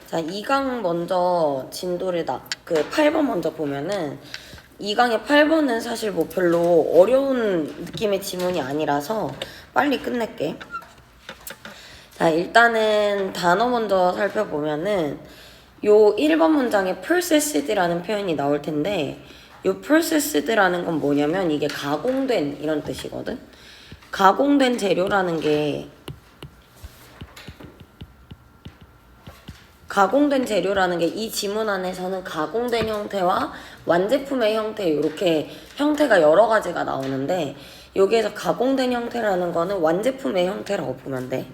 자, 2강 먼저 진도를 8번 먼저 보면은 2강의 8번은 사실 뭐 별로 어려운 느낌의 지문이 아니라서 빨리 끝낼게. 자, 일단은 단어 먼저 살펴보면은 요 1번 문장에 processed라는 표현이 나올 텐데 요 processed라는 건 뭐냐면 이게 가공된 이런 뜻이거든. 가공된 재료라는 게 이 지문 안에서는 가공된 형태와 완제품의 형태 이렇게 형태가 여러 가지가 나오는데 여기에서 가공된 형태라는 거는 완제품의 형태라고 보면 돼.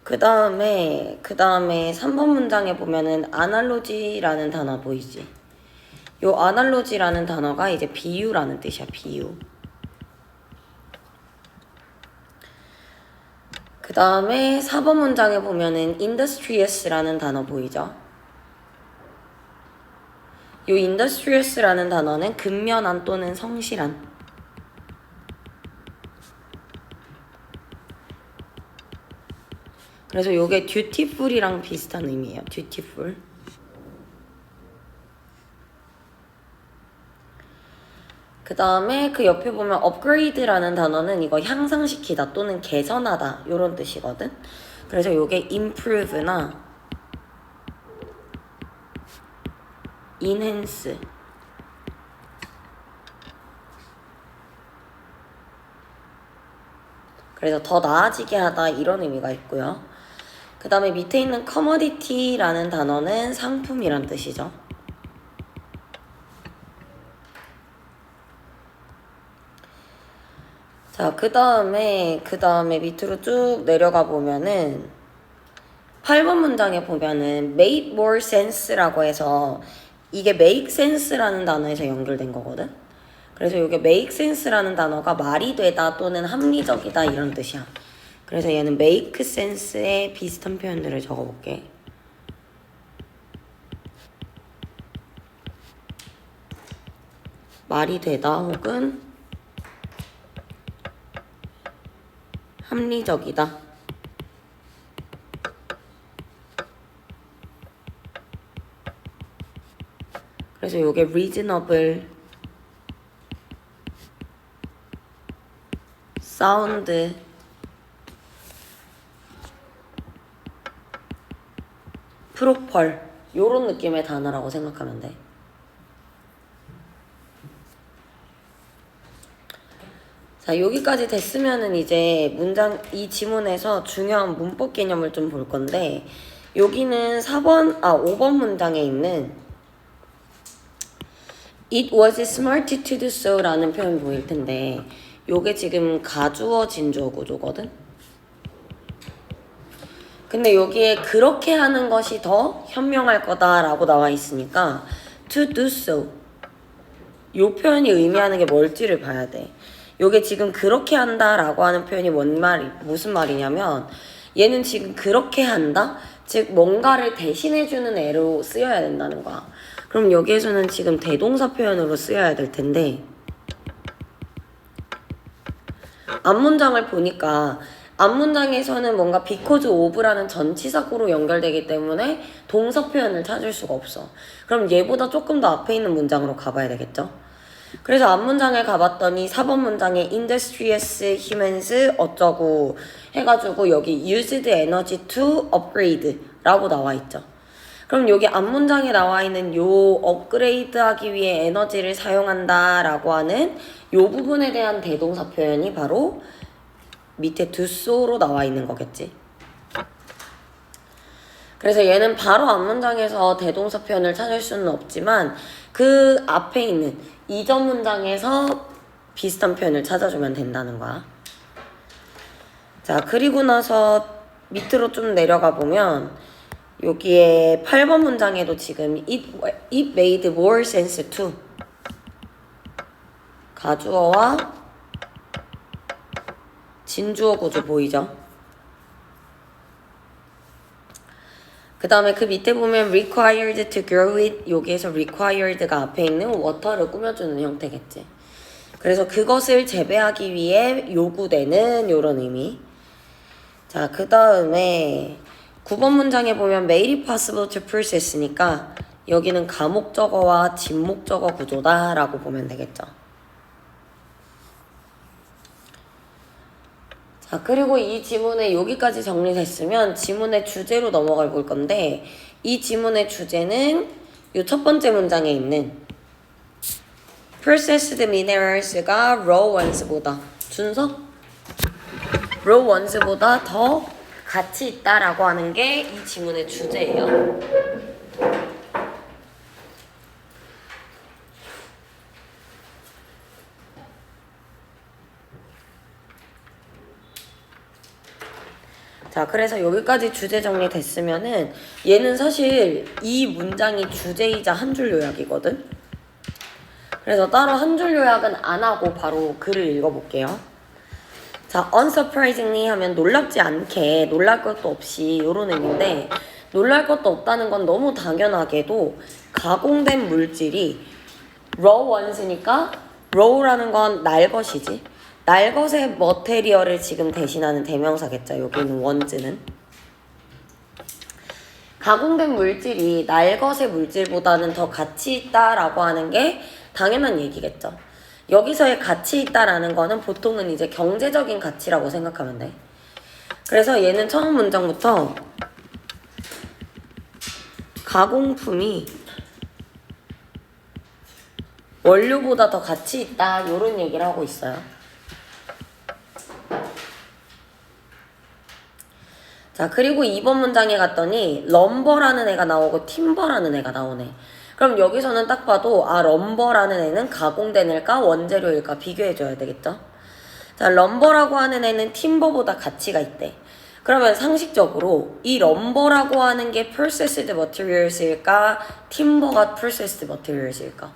그 다음에 3번 문장에 보면은 아날로지라는 단어 보이지? 요 아날로지라는 단어가 이제 비유라는 뜻이야, 비유. 그 다음에 4번 문장에 보면은 industrious라는 단어 보이죠? 요 industrious라는 단어는 근면한 또는 성실한. 그래서 요게 dutiful이랑 비슷한 의미예요. dutiful. 그 다음에 그 옆에 보면 upgrade라는 단어는 이거 향상시키다 또는 개선하다 요런 뜻이거든. 그래서 요게 improve나 enhance. 그래서 더 나아지게 하다 이런 의미가 있고요. 그 다음에 밑에 있는 commodity라는 단어는 상품이란 뜻이죠. 자, 그 다음에 밑으로 쭉 내려가 보면은 8번 문장에 보면은 make more sense라고 해서 이게 make sense라는 단어에서 연결된 거거든. 그래서 이게 make sense라는 단어가 말이 되다 또는 합리적이다 이런 뜻이야. 그래서 얘는 make sense에 비슷한 표현들을 적어볼게. 말이 되다 혹은 합리적이다. 그래서 요게 reasonable, sound, proper 요런 느낌의 단어라고 생각하면 돼. 자, 여기까지 됐으면은 이제 이 지문에서 중요한 문법 개념을 좀 볼 건데 여기는 5번 문장에 있는 It was smart to do so 라는 표현 보일 텐데 요게 지금 가주어 진주어 구조거든? 근데 여기에 그렇게 하는 것이 더 현명할 거다라고 나와 있으니까 to do so 요 표현이 의미하는 게 뭘지를 봐야 돼. 요게 지금 그렇게 한다라고 하는 표현이 무슨 말이냐면 얘는 지금 그렇게 한다? 즉 뭔가를 대신해주는 애로 쓰여야 된다는 거야. 그럼 여기에서는 지금 대동사 표현으로 쓰여야 될 텐데 앞문장을 보니까 앞문장에서는 뭔가 because of라는 전치사구로 연결되기 때문에 동사 표현을 찾을 수가 없어. 그럼 얘보다 조금 더 앞에 있는 문장으로 가봐야 되겠죠? 그래서 앞문장에 가봤더니 4번 문장에 industrious humans 어쩌고 해가지고 여기 used energy to upgrade 라고 나와 있죠. 그럼 여기 앞문장에 나와 있는 요 업그레이드 하기 위해 에너지를 사용한다 라고 하는 요 부분에 대한 대동사 표현이 바로 밑에 do so로 나와 있는 거겠지. 그래서 얘는 바로 앞문장에서 대동사 표현을 찾을 수는 없지만 그 앞에 있는 이전 문장에서 비슷한 표현을 찾아주면 된다는 거야. 자, 그리고 나서 밑으로 좀 내려가 보면 여기에 8번 문장에도 지금 it made more sense to 가주어와 진주어 구조 보이죠? 그 다음에 그 밑에 보면 required to grow it 여기에서 required가 앞에 있는 water를 꾸며주는 형태겠지. 그래서 그것을 재배하기 위해 요구되는 요런 의미. 자, 그 다음에 9번 문장에 보면 made it possible to process니까 여기는 가목적어와 진목적어 구조다 라고 보면 되겠죠. 자, 그리고 이 지문에 여기까지 정리됐으면 지문의 주제로 넘어가 볼 건데 이 지문의 주제는 이 첫 번째 문장에 있는 processed minerals가 raw ones보다 준서? raw ones보다 더 가치 있다라고 하는 게 이 지문의 주제예요. 자, 그래서 여기까지 주제 정리됐으면은 얘는 사실 이 문장이 주제이자 한 줄 요약이거든. 그래서 따로 한 줄 요약은 안 하고 바로 글을 읽어볼게요. 자, unsurprisingly 하면 놀랍지 않게, 놀랄 것도 없이 요런 의미인데 놀랄 것도 없다는 건 너무 당연하게도 가공된 물질이 raw ones니까 raw라는 건 날 것이지. 날 것의 머테리얼을 지금 대신하는 대명사겠죠. 여기는 ones는. 가공된 물질이 날 것의 물질보다는 더 가치 있다라고 하는 게 당연한 얘기겠죠. 여기서의 가치 있다라는 거는 보통은 이제 경제적인 가치라고 생각하면 돼. 그래서 얘는 처음 문장부터 가공품이 원료보다 더 가치 있다 이런 얘기를 하고 있어요. 자, 그리고 2번 문장에 갔더니 럼버라는 애가 나오고 팀버라는 애가 나오네. 그럼 여기서는 딱 봐도 럼버라는 애는 가공된 애일까 원재료일까 비교해줘야 되겠죠. 자, 럼버라고 하는 애는 팀버보다 가치가 있대. 그러면 상식적으로 이 럼버라고 하는 게 processed materials일까 팀버가 processed materials일까?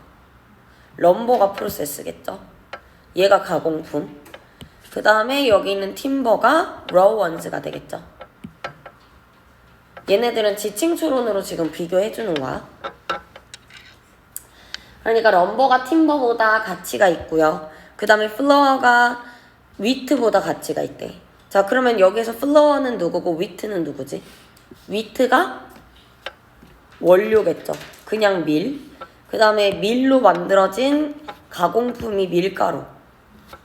럼버가 프로세스겠죠. 얘가 가공품. 그 다음에 여기 있는 팀버가 raw ones가 되겠죠. 얘네들은 지칭 추론으로 지금 비교해주는 거야. 그러니까 럼버가 팀버보다 가치가 있고요. 그 다음에 플로어가 위트보다 가치가 있대. 자, 그러면 여기서 플로어는 누구고 위트는 누구지? 위트가 원료겠죠. 그냥 밀. 그 다음에 밀로 만들어진 가공품이 밀가루.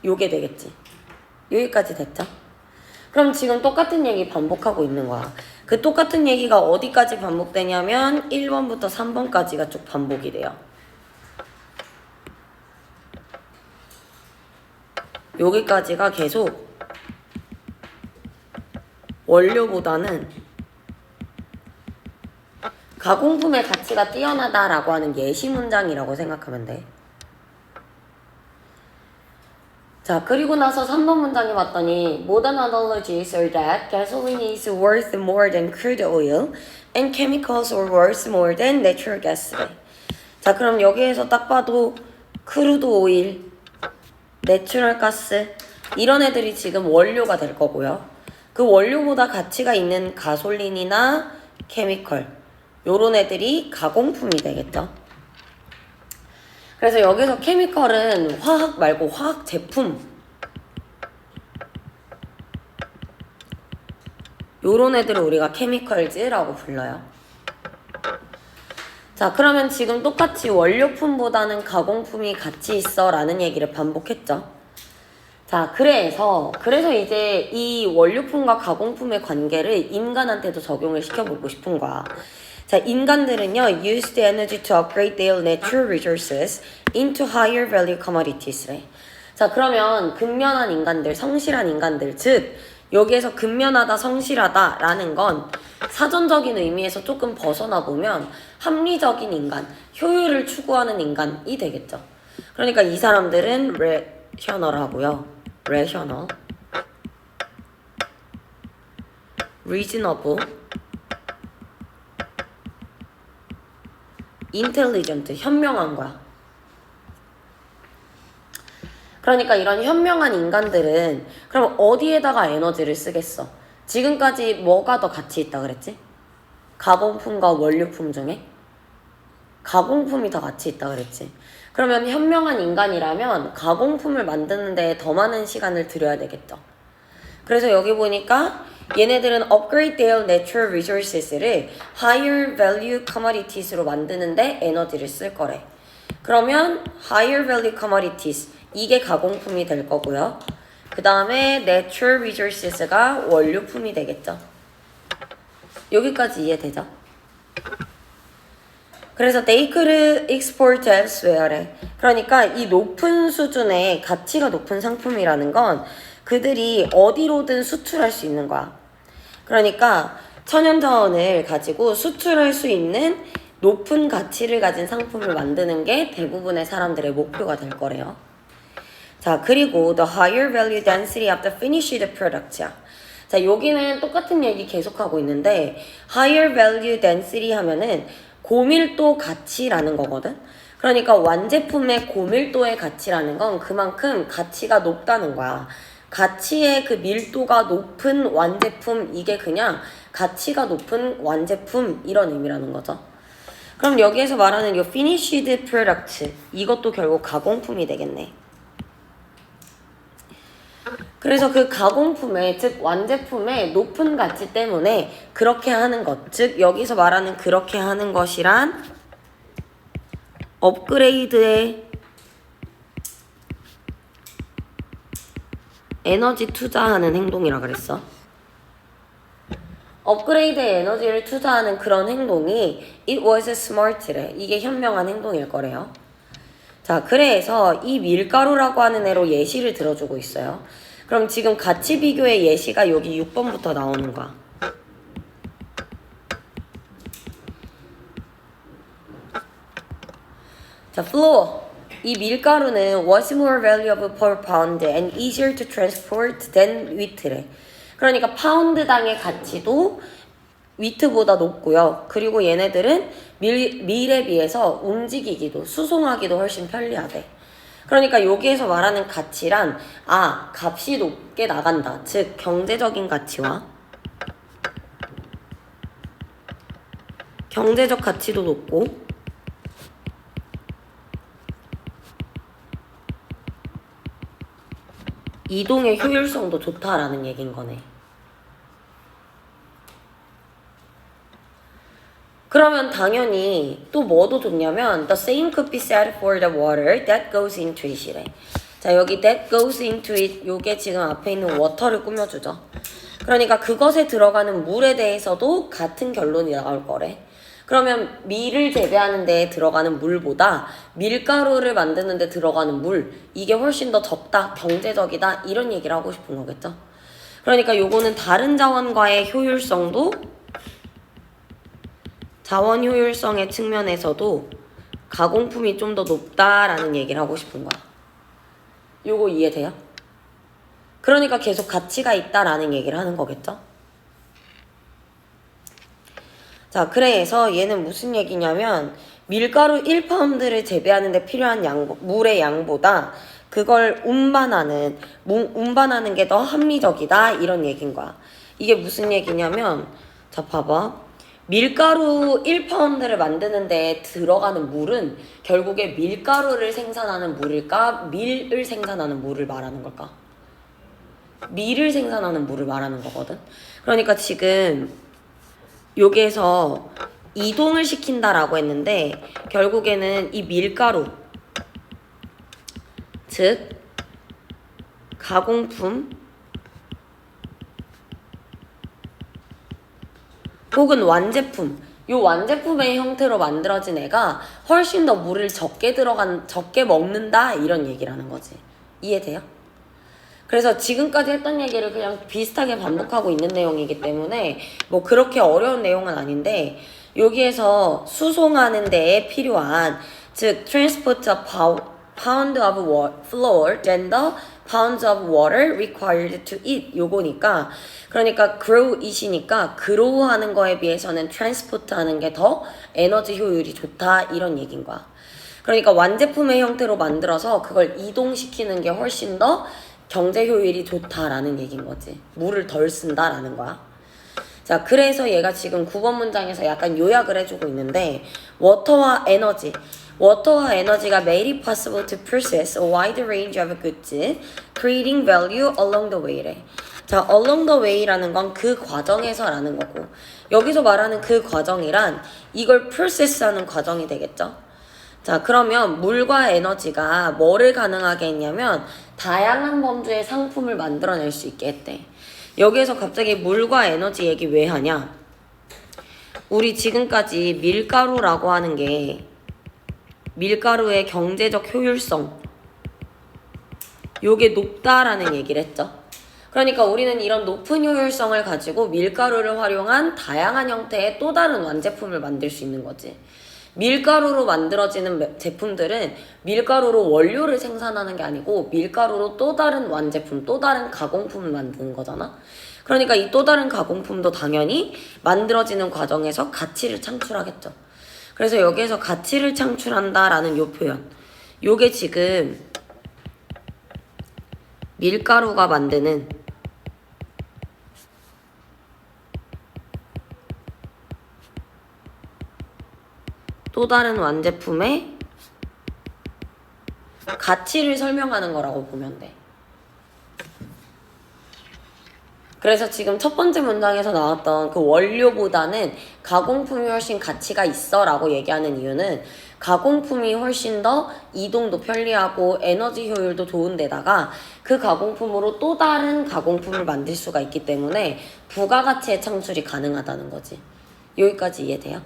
요게 되겠지. 여기까지 됐죠? 그럼 지금 똑같은 얘기 반복하고 있는 거야. 그 똑같은 얘기가 어디까지 반복되냐면 1번부터 3번까지가 쭉 반복이 돼요. 여기까지가 계속 원료보다는 가공품의 가치가 뛰어나다라고 하는 예시 문장이라고 생각하면 돼. 자, 그리고 나서 3번 문장에 봤더니 Modern analogies are that gasoline is worth more than crude oil and chemicals are worth more than natural gas. 자, 그럼 여기에서 딱 봐도 크루드 오일, 내추럴 가스 이런 애들이 지금 원료가 될 거고요. 그 원료보다 가치가 있는 가솔린이나 케미컬 요런 애들이 가공품이 되겠죠. 그래서 여기서 케미컬은 화학 말고 화학 제품 요런 애들을 우리가 케미컬즈라고 불러요. 자, 그러면 지금 똑같이 원료품보다는 가공품이 가치 있어 라는 얘기를 반복했죠. 자, 그래서 이제 이 원료품과 가공품의 관계를 인간한테도 적용을 시켜보고 싶은 거야. 자, 인간들은요, use the energy to upgrade their natural resources into higher value commodities래. 자, 그러면 근면한 인간들, 성실한 인간들, 즉 여기에서 근면하다, 성실하다 라는 건 사전적인 의미에서 조금 벗어나 보면 합리적인 인간, 효율을 추구하는 인간이 되겠죠. 그러니까 이 사람들은 rational하고요. rational, reasonable, intelligent, 현명한 거야. 그러니까 이런 현명한 인간들은 그럼 어디에다가 에너지를 쓰겠어? 지금까지 뭐가 더 가치 있다 그랬지? 가공품과 원료품 중에? 가공품이 더 가치 있다 그랬지. 그러면 현명한 인간이라면 가공품을 만드는 데 더 많은 시간을 들여야 되겠죠. 그래서 여기 보니까 얘네들은 upgrade their natural resources를 higher value commodities로 만드는데 에너지를 쓸 거래. 그러면 higher value commodities 이게 가공품이 될 거고요. 그 다음에 natural resources가 원료품이 되겠죠. 여기까지 이해되죠? 그래서 they could export elsewhere. 그러니까 이 높은 수준의 가치가 높은 상품이라는 건 그들이 어디로든 수출할 수 있는 거야. 그러니까 천연자원을 가지고 수출할 수 있는 높은 가치를 가진 상품을 만드는 게 대부분의 사람들의 목표가 될 거래요. 자, 그리고 the higher value density of the finished product야. 자, 여기는 똑같은 얘기 계속하고 있는데 higher value density 하면은 고밀도 가치라는 거거든. 그러니까 완제품의 고밀도의 가치라는 건 그만큼 가치가 높다는 거야. 가치의 그 밀도가 높은 완제품, 이게 그냥 가치가 높은 완제품 이런 의미라는 거죠. 그럼 여기에서 말하는 이 finished product, 이것도 결국 가공품이 되겠네. 그래서 그 가공품의, 즉 완제품의 높은 가치 때문에 그렇게 하는 것, 즉 여기서 말하는 그렇게 하는 것이란 업그레이드의 에너지 투자하는 행동이라 그랬어. 업그레이드의 에너지를 투자하는 그런 행동이 it was smart래. 이게 현명한 행동일 거래요. 자, 그래서 이 밀가루라고 하는 애로 예시를 들어주고 있어요. 그럼 지금 가치 비교의 예시가 여기 6번부터 나오는 거야. 자, flour. 이 밀가루는 was more valuable per pound and easier to transport than wheat래. 그러니까 파운드당의 가치도 위트보다 높고요. 그리고 얘네들은 밀에 비해서 움직이기도, 수송하기도 훨씬 편리하대. 그러니까 여기에서 말하는 가치란 값이 높게 나간다. 즉 경제적인 가치와 경제적 가치도 높고 이동의 효율성도 좋다라는 얘기인 거네. 그러면 당연히 또 뭐도 좋냐면 the same could be said for the water that goes into it이래. 자, 여기 that goes into it, 요게 지금 앞에 있는 water를 꾸며주죠. 그러니까 그것에 들어가는 물에 대해서도 같은 결론이 나올 거래. 그러면 밀을 재배하는 데에 들어가는 물보다 밀가루를 만드는 데 들어가는 물, 이게 훨씬 더 적다, 경제적이다, 이런 얘기를 하고 싶은 거겠죠. 그러니까 요거는 다른 자원과의 효율성도, 자원 효율성의 측면에서도 가공품이 좀 더 높다라는 얘기를 하고 싶은 거야. 요거 이해돼요? 그러니까 계속 가치가 있다라는 얘기를 하는 거겠죠? 자, 그래서 얘는 무슨 얘기냐면 밀가루 1파운드를 재배하는 데 필요한 물의 양보다 그걸 운반하는 게 더 합리적이다, 이런 얘기인 거야. 이게 무슨 얘기냐면, 자, 봐봐. 밀가루 1파운드를 만드는 데 들어가는 물은 결국에 밀가루를 생산하는 물일까? 밀을 생산하는 물을 말하는 걸까? 밀을 생산하는 물을 말하는 거거든. 그러니까 지금 여기에서 이동을 시킨다라고 했는데 결국에는 이 밀가루, 즉 가공품 혹은 완제품, 요 완제품의 형태로 만들어진 애가 훨씬 더 물을 적게 먹는다, 이런 얘기를 하는 거지. 이해돼요? 그래서 지금까지 했던 얘기를 그냥 비슷하게 반복하고 있는 내용이기 때문에 뭐 그렇게 어려운 내용은 아닌데, 여기에서 수송하는 데에 필요한, 즉 transport a pound of flour than the pounds of water required to eat, 요거니까, 그러니까 grow it이니까 grow 하는 거에 비해서는 transport 하는 게 더 에너지 효율이 좋다, 이런 얘기인 거야. 그러니까 완제품의 형태로 만들어서 그걸 이동시키는 게 훨씬 더 경제 효율이 좋다라는 얘기인 거지. 물을 덜 쓴다라는 거야. 자, 그래서 얘가 지금 9번 문장에서 약간 요약을 해주고 있는데, 워터와 에너지가 made it possible to process a wide range of goods, creating value along the way래. 자, along the way라는 건 그 과정에서라는 거고, 여기서 말하는 그 과정이란 이걸 process하는 과정이 되겠죠. 자, 그러면 물과 에너지가 뭐를 가능하게 했냐면 다양한 범주의 상품을 만들어낼 수 있게 했대. 여기에서 갑자기 물과 에너지 얘기 왜 하냐? 우리 지금까지 밀가루라고 하는 게 밀가루의 경제적 효율성, 요게 높다라는 얘기를 했죠. 그러니까 우리는 이런 높은 효율성을 가지고 밀가루를 활용한 다양한 형태의 또 다른 완제품을 만들 수 있는 거지. 밀가루로 만들어지는 제품들은 밀가루로 원료를 생산하는 게 아니고 밀가루로 또 다른 완제품, 또 다른 가공품을 만드는 거잖아. 그러니까 이 또 다른 가공품도 당연히 만들어지는 과정에서 가치를 창출하겠죠. 그래서 여기에서 가치를 창출한다라는 요 표현, 요게 지금 밀가루가 만드는 또 다른 완제품의 가치를 설명하는 거라고 보면 돼. 그래서 지금 첫 번째 문장에서 나왔던 그 원료보다는 가공품이 훨씬 가치가 있어 라고 얘기하는 이유는 가공품이 훨씬 더 이동도 편리하고 에너지 효율도 좋은 데다가 그 가공품으로 또 다른 가공품을 만들 수가 있기 때문에 부가가치의 창출이 가능하다는 거지. 여기까지 이해돼요?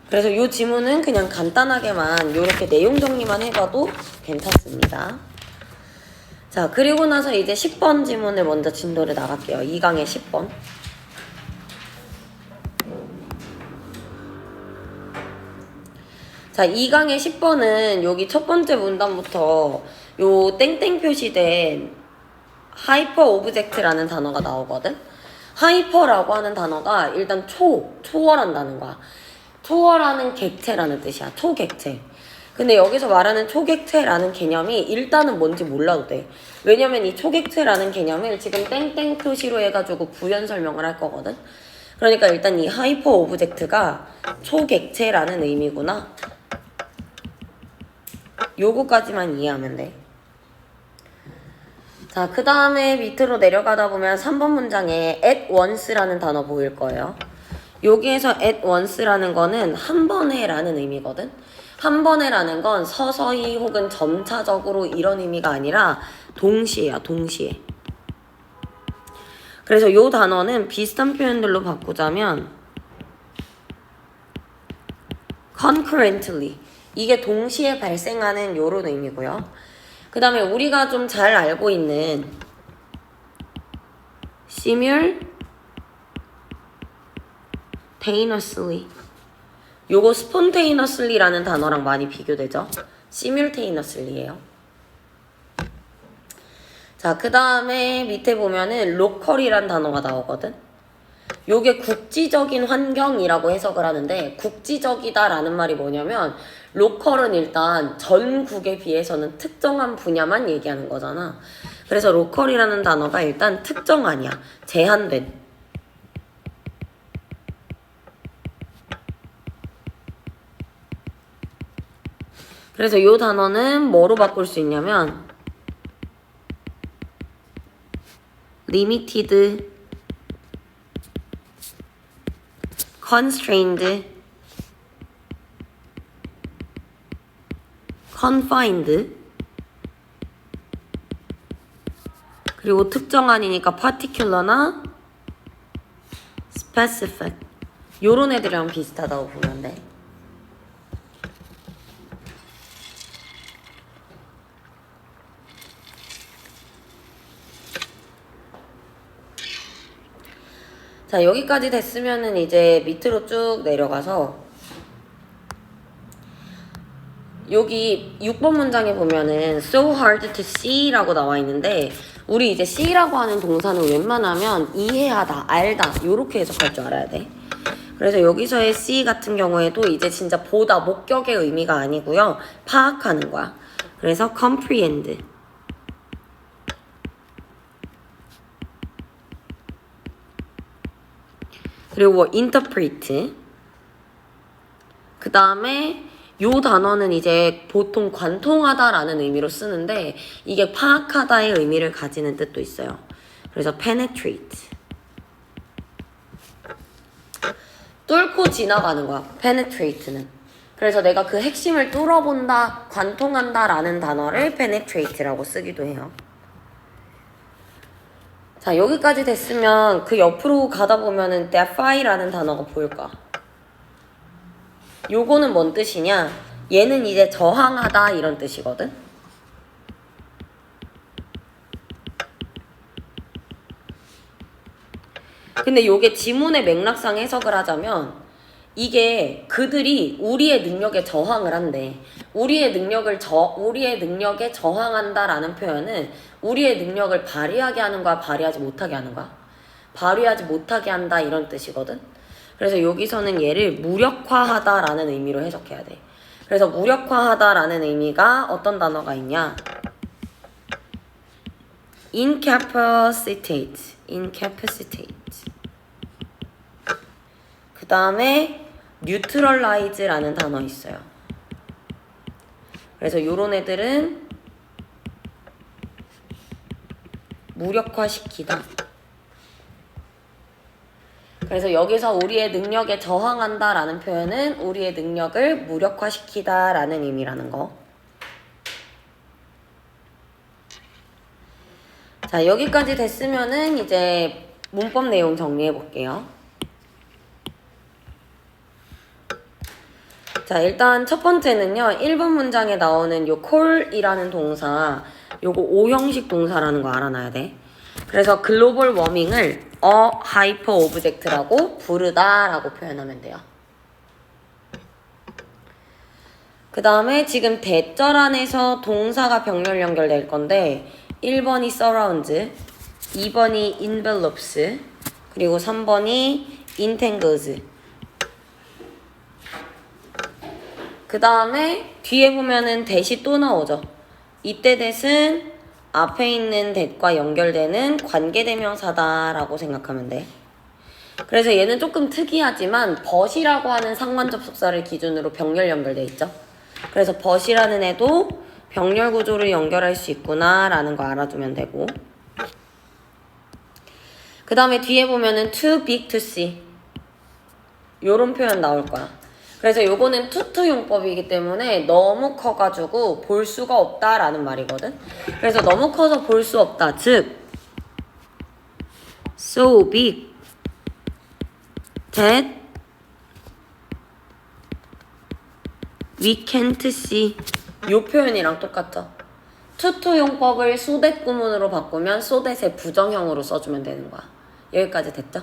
그래서 이 지문은 그냥 간단하게만 이렇게 내용 정리만 해봐도 괜찮습니다. 자, 그리고 나서 이제 10번 지문을 먼저 진도를 나갈게요. 2강의 10번. 자, 2강의 10번은 여기 첫 번째 문단부터 요 땡땡 표시된 하이퍼 오브젝트라는 단어가 나오거든? 하이퍼라고 하는 단어가 일단 초월한다는 거야. 초월하는 객체라는 뜻이야. 초객체. 근데 여기서 말하는 초객체라는 개념이 일단은 뭔지 몰라도 돼. 왜냐면 이 초객체라는 개념을 지금 땡땡 표시로 해가지고 부연 설명을 할 거거든. 그러니까 일단 이 하이퍼 오브젝트가 초객체라는 의미구나. 요거까지만 이해하면 돼. 자, 그 다음에 밑으로 내려가다 보면 3번 문장에 at once라는 단어 보일 거예요. 여기에서 at once라는 거는 한 번에 라는 의미거든. 한 번에 라는 건 서서히 혹은 점차적으로 이런 의미가 아니라 동시에야, 동시에. 그래서 요 단어는 비슷한 표현들로 바꾸자면 concurrently, 이게 동시에 발생하는 요런 의미고요. 그 다음에 우리가 좀 잘 알고 있는 simultaneously, 요거 spontaneously라는 단어랑 많이 비교되죠. simultaneously예요. 자, 그 다음에 밑에 보면은 local이란 단어가 나오거든. 요게 국지적인 환경이라고 해석을 하는데, 국지적이다라는 말이 뭐냐면 로컬은 일단 전국에 비해서는 특정한 분야만 얘기하는 거잖아. 그래서 로컬이라는 단어가 일단 특정한이야. 제한된. 그래서 이 단어는 뭐로 바꿀 수 있냐면 limited, constrained, confined, 그리고 특정한이니까 particular나 specific, 요런 애들이랑 비슷하다고 보면 돼. 자, 여기까지 됐으면은 이제 밑으로 쭉 내려가서 여기 6번 문장에 보면은 so hard to see라고 나와 있는데, 우리 이제 see라고 하는 동사는 웬만하면 이해하다, 알다 요렇게 해석할 줄 알아야 돼. 그래서 여기서의 see 같은 경우에도 이제 진짜 보다, 목격의 의미가 아니고요, 파악하는 거야. 그래서 comprehend, 그리고 interpret, 그 다음에 요 단어는 이제 보통 관통하다라는 의미로 쓰는데 이게 파악하다의 의미를 가지는 뜻도 있어요. 그래서 penetrate. 뚫고 지나가는 거야. penetrate는. 그래서 내가 그 핵심을 뚫어본다, 관통한다 라는 단어를 penetrate라고 쓰기도 해요. 자, 여기까지 됐으면 그 옆으로 가다 보면은 defy라는 단어가 보일까? 요거는 뭔 뜻이냐? 얘는 이제 저항하다 이런 뜻이거든? 근데 요게 지문의 맥락상 해석을 하자면 이게 그들이 우리의 능력에 저항을 한대. 우리의 능력에 저항한다라는 표현은 우리의 능력을 발휘하게 하는 거야, 발휘하지 못하게 하는 거야? 발휘하지 못하게 한다 이런 뜻이거든. 그래서 여기서는 얘를 무력화하다라는 의미로 해석해야 돼. 그래서 무력화하다라는 의미가 어떤 단어가 있냐? incapacitate. 그 다음에 neutralize라는 단어 있어요. 그래서 요런 애들은 무력화시키다. 그래서 여기서 우리의 능력에 저항한다 라는 표현은 우리의 능력을 무력화시키다 라는 의미라는 거. 자, 여기까지 됐으면은 이제 문법 내용 정리해 볼게요. 자, 일단 첫 번째는요. 1번 문장에 나오는 요 call이라는 동사, 요거 O형식 동사라는 거 알아놔야 돼. 그래서 글로벌 워밍을 a hyper object라고 부르다라고 표현하면 돼요. 그 다음에 지금 대절 안에서 동사가 병렬 연결될 건데 1번이 surrounds, 2번이 envelops, 그리고 3번이 entangles. 그 다음에 뒤에 보면은 that이 또 나오죠. 이때 that은 앞에 있는 that과 연결되는 관계대명사다라고 생각하면 돼. 그래서 얘는 조금 특이하지만 but이라고 하는 상관 접속사를 기준으로 병렬 연결돼 있죠. 그래서 but이라는 애도 병렬 구조를 연결할 수 있구나 라는 거 알아두면 되고, 그 다음에 뒤에 보면은 too big to see 요런 표현 나올 거야. 그래서 요거는 투투 용법이기 때문에 너무 커가지고 볼 수가 없다라는 말이거든. 그래서 너무 커서 볼 수 없다. 즉 so big that we can't see 요 표현이랑 똑같죠. 투투 용법을 so that 구문으로 바꾸면 so that의 부정형으로 써주면 되는 거야. 여기까지 됐죠?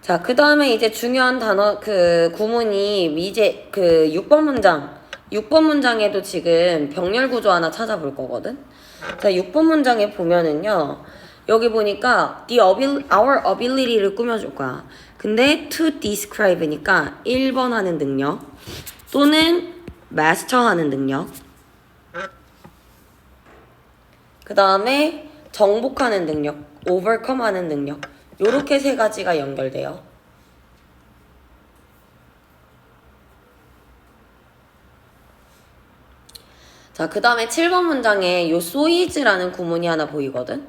자, 그 다음에 이제 중요한 단어, 구문이 이제 6번 문장에도 지금 병렬 구조 하나 찾아볼 거거든? 자, 6번 문장에 보면은요, 여기 보니까 our ability를 꾸며줄 거야. 근데 to describe니까 1번 하는 능력, 또는 master 하는 능력, 그 다음에 정복하는 능력, overcome 하는 능력, 요렇게 세 가지가 연결돼요. 자, 그 다음에 7번 문장에 요 so is라는 구문이 하나 보이거든?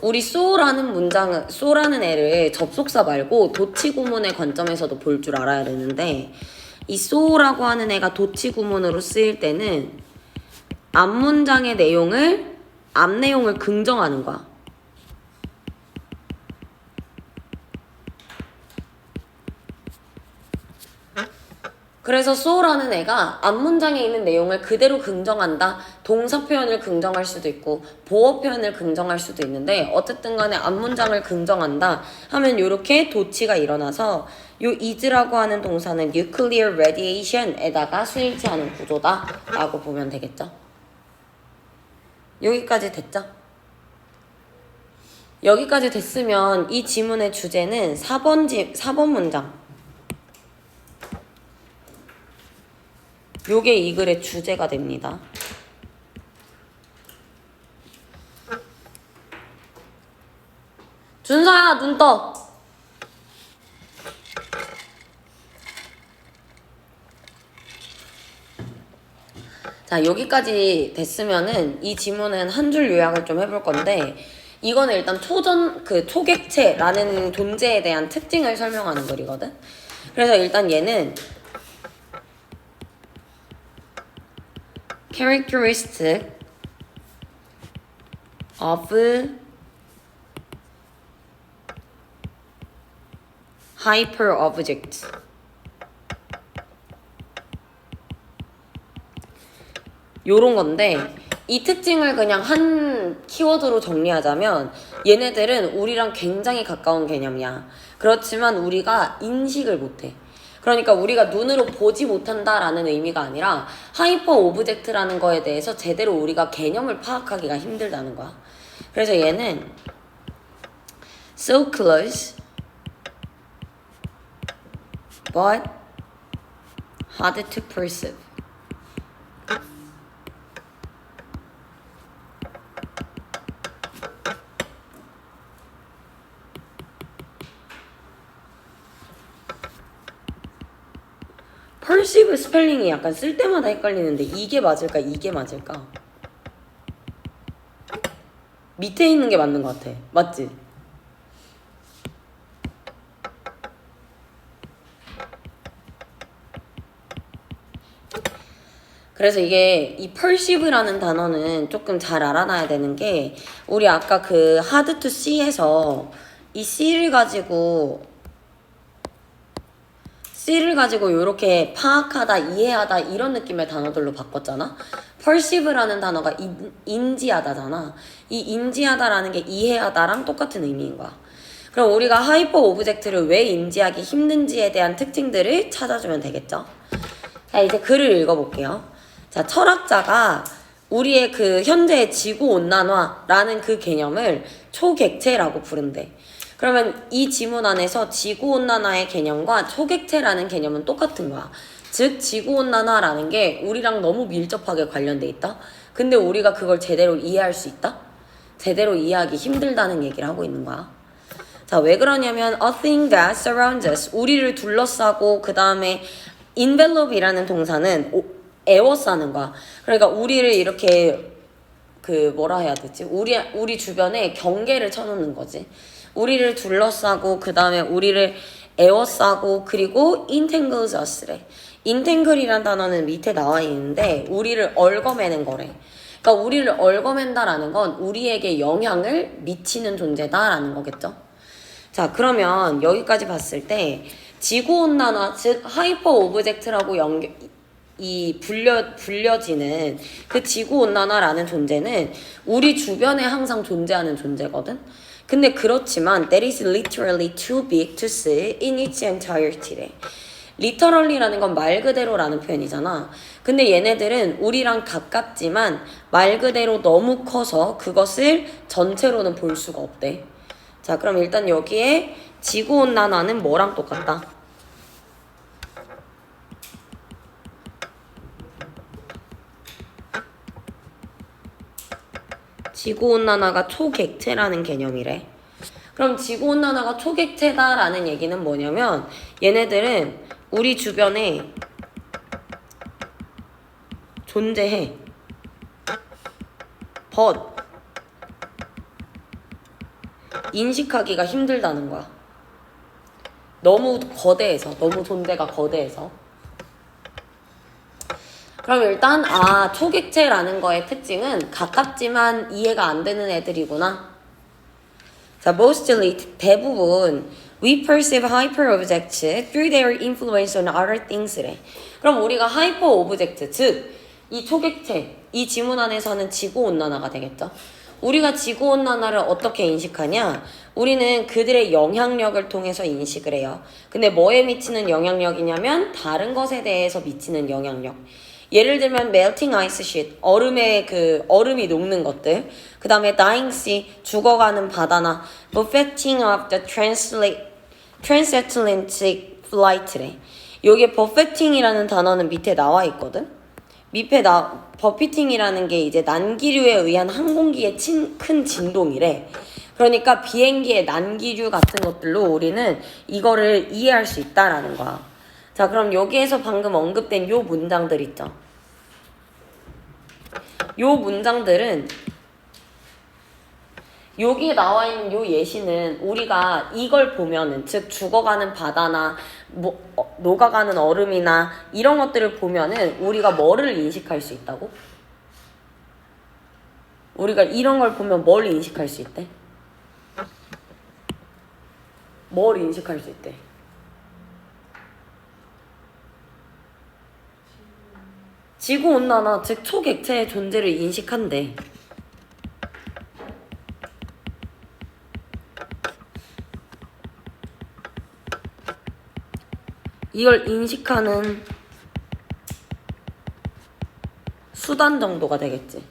우리 so라는 애를 접속사 말고 도치 구문의 관점에서도 볼 줄 알아야 되는데, 이 so라고 하는 애가 도치 구문으로 쓰일 때는 앞 내용을 긍정하는 거야. 그래서 so라는 애가 앞문장에 있는 내용을 그대로 긍정한다. 동사 표현을 긍정할 수도 있고 보어 표현을 긍정할 수도 있는데 어쨌든 간에 앞문장을 긍정한다 하면 이렇게 도치가 일어나서 요 is라고 하는 동사는 nuclear radiation에다가 수일치하는 구조다 라고 보면 되겠죠. 여기까지 됐죠? 여기까지 됐으면 이 지문의 주제는 4번 문장, 요게 이 글의 주제가 됩니다. 준서야, 눈 떠. 자, 여기까지 됐으면은 이 지문은 한 줄 요약을 좀 해볼 건데, 이거는 일단 초객체라는 존재에 대한 특징을 설명하는 글이거든. 그래서 일단 얘는 characteristic of hyperobject. 요런 건데 이 특징을 그냥 한 키워드로 정리하자면 얘네들은 우리랑 굉장히 가까운 개념이야. 그렇지만 우리가 인식을 못해. 그러니까 우리가 눈으로 보지 못한다라는 의미가 아니라 하이퍼 오브젝트라는 거에 대해서 제대로 우리가 개념을 파악하기가 힘들다는 거야. 그래서 얘는 so close but hard to perceive. perceive 스펠링이 약간 쓸 때마다 헷갈리는데 이게 맞을까 이게 맞을까? 밑에 있는 게 맞는 것 같아. 맞지? 그래서 이게 이 perceive라는 단어는 조금 잘 알아놔야 되는 게 우리 아까 그 hard to see에서 이 C를 가지고 이렇게 파악하다, 이해하다 이런 느낌의 단어들로 바꿨잖아. perceive라는 단어가 인지하다잖아. 이 인지하다라는 게 이해하다랑 똑같은 의미인 거야. 그럼 우리가 하이퍼 오브젝트를 왜 인지하기 힘든지에 대한 특징들을 찾아주면 되겠죠. 자, 이제 글을 읽어볼게요. 자, 철학자가 우리의 그 현재의 지구온난화라는 그 개념을 초객체라고 부른대. 그러면 이 지문 안에서 지구온난화의 개념과 초객체라는 개념은 똑같은 거야. 즉 지구온난화라는 게 우리랑 너무 밀접하게 관련돼 있다. 근데 우리가 그걸 제대로 이해할 수 있다? 제대로 이해하기 힘들다는 얘기를 하고 있는 거야. 자, 왜 그러냐면 a thing that surrounds us, 우리를 둘러싸고 그 다음에 envelope이라는 동사는 에워싸는 거야. 그러니까 우리를 이렇게 그 뭐라 해야 되지? 우리 주변에 경계를 쳐놓는 거지. 우리를 둘러싸고 그 다음에 우리를 에워싸고 그리고 entangles us래. entangle이란 단어는 밑에 나와 있는데 우리를 얽어매는 거래. 그러니까 우리를 얽어맨다라는 건 우리에게 영향을 미치는 존재다라는 거겠죠. 자, 그러면 여기까지 봤을 때 지구온난화 즉 하이퍼 오브젝트라고 불려지는 그 지구온난화라는 존재는 우리 주변에 항상 존재하는 존재거든. 근데 그렇지만 that is literally too big to see in its entirety래. literally라는 건 말 그대로라는 표현이잖아. 근데 얘네들은 우리랑 가깝지만 말 그대로 너무 커서 그것을 전체로는 볼 수가 없대. 자, 그럼 일단 여기에 지구온난화는 뭐랑 똑같다? 지구온난화가 초객체라는 개념이래. 그럼 지구온난화가 초객체다라는 얘기는 뭐냐면 얘네들은 우리 주변에 존재해. but 인식하기가 힘들다는 거야. 너무 거대해서, 너무 존재가 거대해서. 그럼 일단 초객체라는 거의 특징은 가깝지만 이해가 안 되는 애들이구나. 자, mostly 대부분 we perceive hyperobjects through their influence on other things래. 그럼 우리가 hyperobject, 즉 이 초객체, 이 지문 안에서는 지구온난화가 되겠죠. 우리가 지구온난화를 어떻게 인식하냐? 우리는 그들의 영향력을 통해서 인식을 해요. 근데 뭐에 미치는 영향력이냐면 다른 것에 대해서 미치는 영향력. 예를 들면 melting ice sheet, 얼음이 녹는 것들. 그 다음에 dying sea, 죽어가는 바다나 buffeting of the transatlantic flight래. 여기에 buffeting이라는 단어는 밑에 나와 있거든. 버피팅이라는 게 이제 난기류에 의한 항공기의 큰 진동이래. 그러니까 비행기의 난기류 같은 것들로 우리는 이거를 이해할 수 있다라는 거야. 자, 그럼 여기에서 방금 언급된 요 문장들 있죠. 요 문장들은 여기에 나와 있는 요 예시는 우리가 이걸 보면은, 즉 죽어가는 바다나 녹아가는 얼음이나 이런 것들을 보면은 우리가 뭐를 인식할 수 있다고? 우리가 이런 걸 보면 뭘 인식할 수 있대? 뭘 인식할 수 있대? 지구온난화, 즉 초객체의 존재를 인식한대. 이걸 인식하는 수단 정도가 되겠지.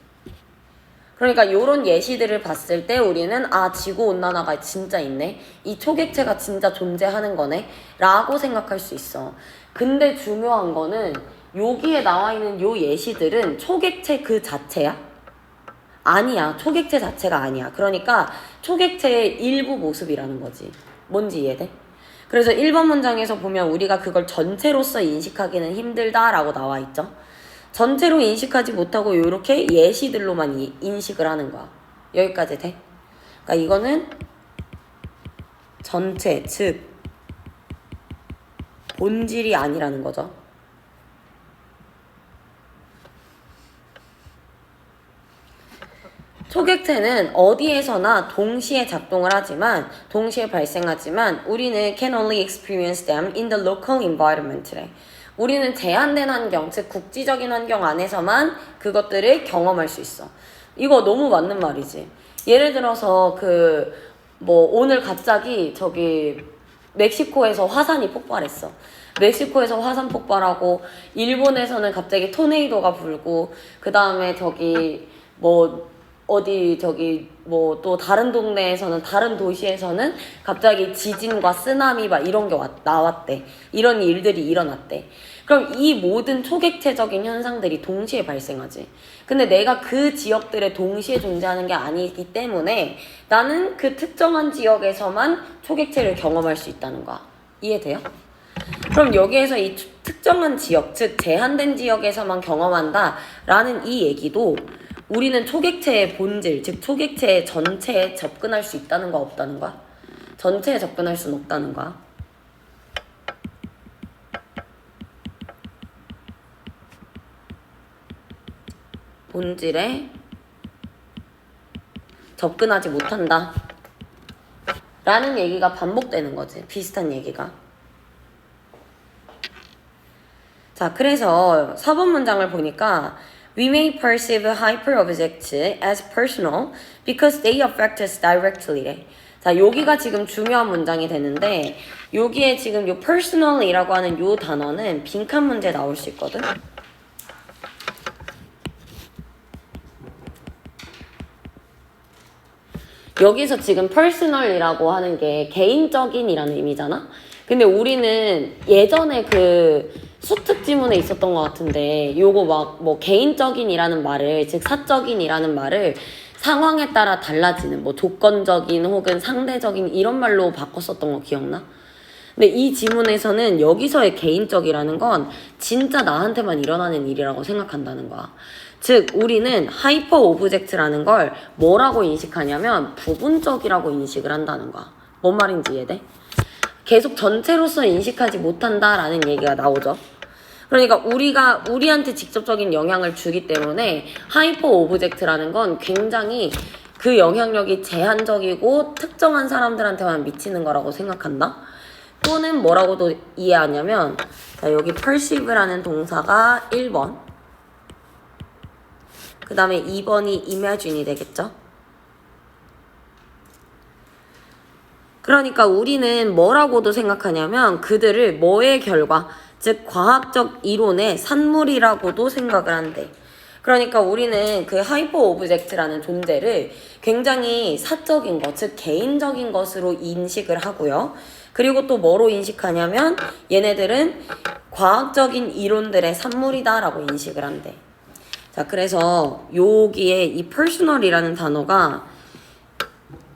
그러니까 요런 예시들을 봤을 때 우리는 아, 지구온난화가 진짜 있네, 이 초객체가 진짜 존재하는 거네 라고 생각할 수 있어. 근데 중요한 거는 여기에 나와 있는 요 예시들은 초객체 그 자체야? 아니야. 초객체 자체가 아니야. 그러니까 초객체의 일부 모습이라는 거지. 뭔지 이해돼? 그래서 1번 문장에서 보면 우리가 그걸 전체로서 인식하기는 힘들다라고 나와 있죠. 전체로 인식하지 못하고 이렇게 예시들로만 인식을 하는 거야. 여기까지 돼? 그러니까 이거는 전체, 즉 본질이 아니라는 거죠. 초객체는 어디에서나 동시에 작동을 하지만, 동시에 발생하지만 우리는 can only experience them in the local environment래. 우리는 제한된 환경, 즉 국지적인 환경 안에서만 그것들을 경험할 수 있어. 이거 너무 맞는 말이지. 예를 들어서 오늘 갑자기 저기 멕시코에서 화산이 폭발했어. 멕시코에서 화산 폭발하고 일본에서는 갑자기 토네이도가 불고, 그 다음에 저기 또 다른 동네에서는, 다른 도시에서는 갑자기 지진과 쓰나미 막 이런 게 나왔대. 이런 일들이 일어났대. 그럼 이 모든 초객체적인 현상들이 동시에 발생하지. 근데 내가 그 지역들에 동시에 존재하는 게 아니기 때문에 나는 그 특정한 지역에서만 초객체를 경험할 수 있다는 거야. 이해돼요? 그럼 여기에서 이 특정한 지역, 즉 제한된 지역에서만 경험한다 라는 이 얘기도 우리는 초객체의 본질, 즉 초객체의 전체에 접근할 수 있다는 거, 없다는 거야? 전체에 접근할 수는 없다는 거야. 본질에 접근하지 못한다 라는 얘기가 반복되는 거지. 비슷한 얘기가. 자, 그래서 4번 문장을 보니까 We may perceive hyperobjects as personal because they affect us directly. 자, 여기가 지금 중요한 문장이 되는데, 여기에 지금 요 personal이라고 하는 요 단어는 빈칸 문제 나올 수 있거든. 여기서 지금 personal이라고 하는 게 개인적인이라는 의미잖아. 근데 우리는 예전에 수특 지문에 있었던 것 같은데, 요거 개인적인이라는 말을, 즉 사적인이라는 말을 상황에 따라 달라지는 조건적인 혹은 상대적인 이런 말로 바꿨었던 거 기억나? 근데 이 지문에서는 여기서의 개인적이라는 건 진짜 나한테만 일어나는 일이라고 생각한다는 거야. 즉 우리는 하이퍼 오브젝트라는 걸 뭐라고 인식하냐면 부분적이라고 인식을 한다는 거야. 뭔 말인지 이해돼? 계속 전체로서 인식하지 못한다라는 얘기가 나오죠. 그러니까 우리한테 직접적인 영향을 주기 때문에 하이퍼 오브젝트라는 건 굉장히 그 영향력이 제한적이고 특정한 사람들한테만 미치는 거라고 생각한다. 또는 뭐라고도 이해하냐면, 자, 여기 perceive라는 동사가 1번, 그 다음에 2번이 imagine이 되겠죠. 그러니까 우리는 뭐라고도 생각하냐면 그들을 뭐의 결과, 즉 과학적 이론의 산물이라고도 생각을 한대. 그러니까 우리는 그 하이퍼 오브젝트라는 존재를 굉장히 사적인 것, 즉 개인적인 것으로 인식을 하고요. 그리고 또 뭐로 인식하냐면 얘네들은 과학적인 이론들의 산물이다라고 인식을 한대. 자, 그래서 여기에 이 personal이라는 단어가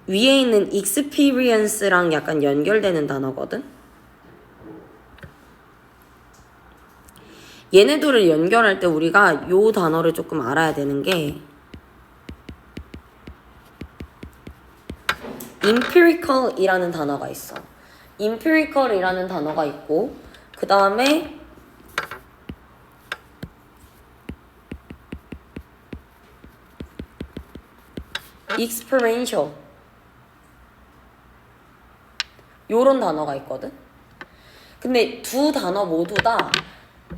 위에 있는 experience랑 약간 연결되는 단어거든. 얘네들을 연결할 때 우리가 요 단어를 조금 알아야 되는 게, empirical이라는 단어가 있어. empirical이라는 단어가 있고 그 다음에 experiential 요런 단어가 있거든. 근데 두 단어 모두 다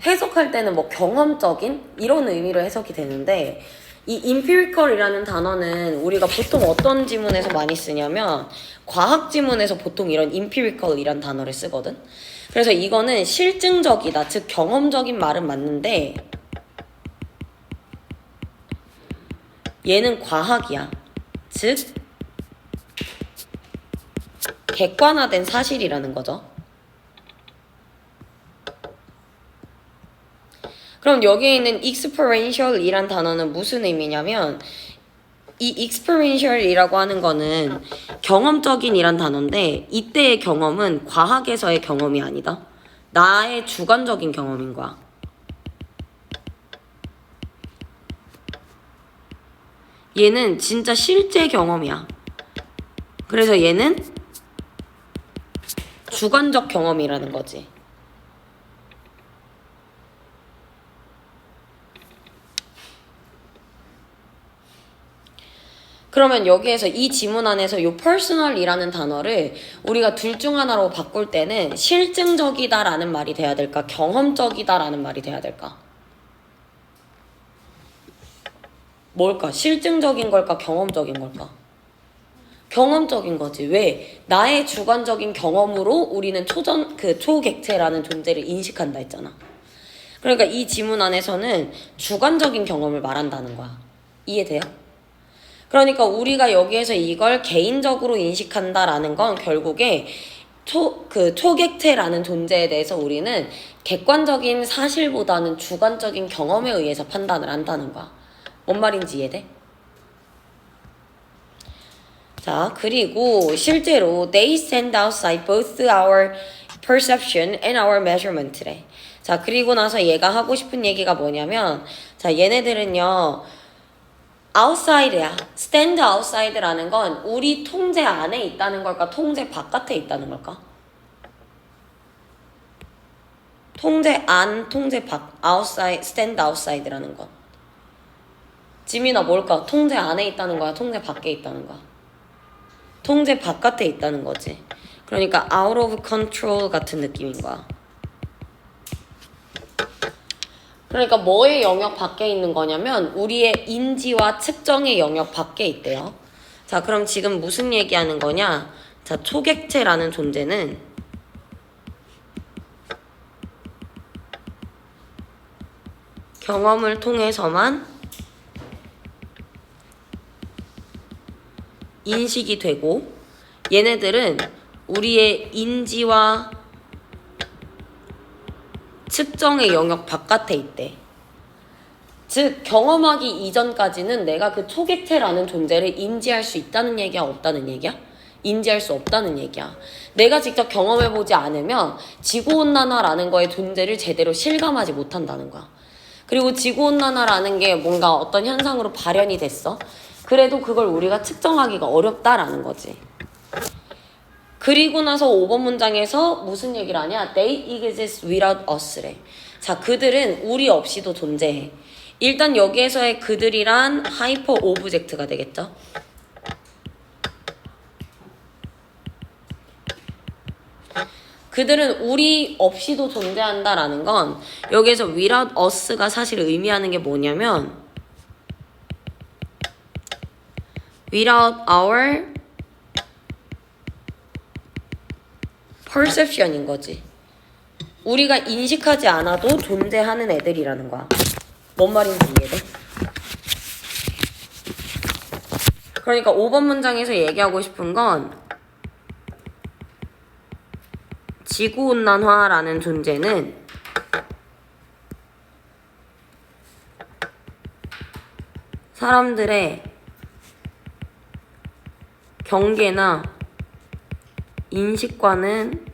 해석할 때는 뭐 경험적인 이런 의미로 해석이 되는데 이 empirical이라는 단어는 우리가 보통 어떤 지문에서 많이 쓰냐면 과학 지문에서 보통 이런 empirical이란 단어를 쓰거든. 그래서 이거는 실증적이다, 즉 경험적인 말은 맞는데 얘는 과학이야. 즉 객관화된 사실이라는 거죠. 그럼 여기에 있는 experiential이란 단어는 무슨 의미냐면 이 experiential이라고 하는 거는 경험적인이란 단어인데 이때의 경험은 과학에서의 경험이 아니다. 나의 주관적인 경험인 거야. 얘는 진짜 실제 경험이야. 그래서 얘는 주관적 경험이라는 거지. 그러면 여기에서 이 지문 안에서 이 personal이라는 단어를 우리가 둘 중 하나로 바꿀 때는 실증적이다라는 말이 돼야 될까? 경험적이다라는 말이 돼야 될까? 뭘까? 실증적인 걸까? 경험적인 걸까? 경험적인 거지. 왜? 나의 주관적인 경험으로 우리는 초객체라는 존재를 인식한다 했잖아. 그러니까 이 지문 안에서는 주관적인 경험을 말한다는 거야. 이해돼요? 그러니까 우리가 여기에서 이걸 개인적으로 인식한다라는 건 결국에 초객체라는 존재에 대해서 우리는 객관적인 사실보다는 주관적인 경험에 의해서 판단을 한다는 거야. 뭔 말인지 이해돼? 자, 그리고 실제로 they stand outside both our perception and our measurement래. 자, 그리고 나서 얘가 하고 싶은 얘기가 뭐냐면 자, 얘네들은요 outside야. stand outside라는 건 우리 통제 안에 있다는 걸까? 통제 바깥에 있다는 걸까? 통제 안, 통제 밖, outside, stand outside라는 건. 지민아 뭘까? 통제 안에 있다는 거야? 통제 밖에 있다는 거야? 통제 바깥에 있다는 거지. 그러니까 out of control 같은 느낌인 거야. 그러니까 뭐의 영역 밖에 있는 거냐면 우리의 인지와 측정의 영역 밖에 있대요. 자, 그럼 지금 무슨 얘기하는 거냐? 자, 초객체라는 존재는 경험을 통해서만 인식이 되고 얘네들은 우리의 인지와 측정의 영역 바깥에 있대. 즉 경험하기 이전까지는 내가 그 초객체라는 존재를 인지할 수 있다는 얘기야, 없다는 얘기야? 인지할 수 없다는 얘기야. 내가 직접 경험해보지 않으면 지구온난화라는 거의 존재를 제대로 실감하지 못한다는 거야. 그리고 지구온난화라는 게 뭔가 어떤 현상으로 발현이 됐어. 그래도 그걸 우리가 측정하기가 어렵다라는 거지. 그리고 나서 5번 문장에서 무슨 얘기를 하냐? They exist without us래. 자, 그들은 우리 없이도 존재해. 일단 여기에서의 그들이란 하이퍼 오브젝트가 되겠죠? 그들은 우리 없이도 존재한다라는 건 여기에서 without us가 사실 의미하는 게 뭐냐면 without our perception인 거지. 우리가 인식하지 않아도 존재하는 애들이라는 거야. 뭔 말인지 이해돼? 그러니까 5번 문장에서 얘기하고 싶은 건 지구온난화라는 존재는 사람들의 경계나 인식과는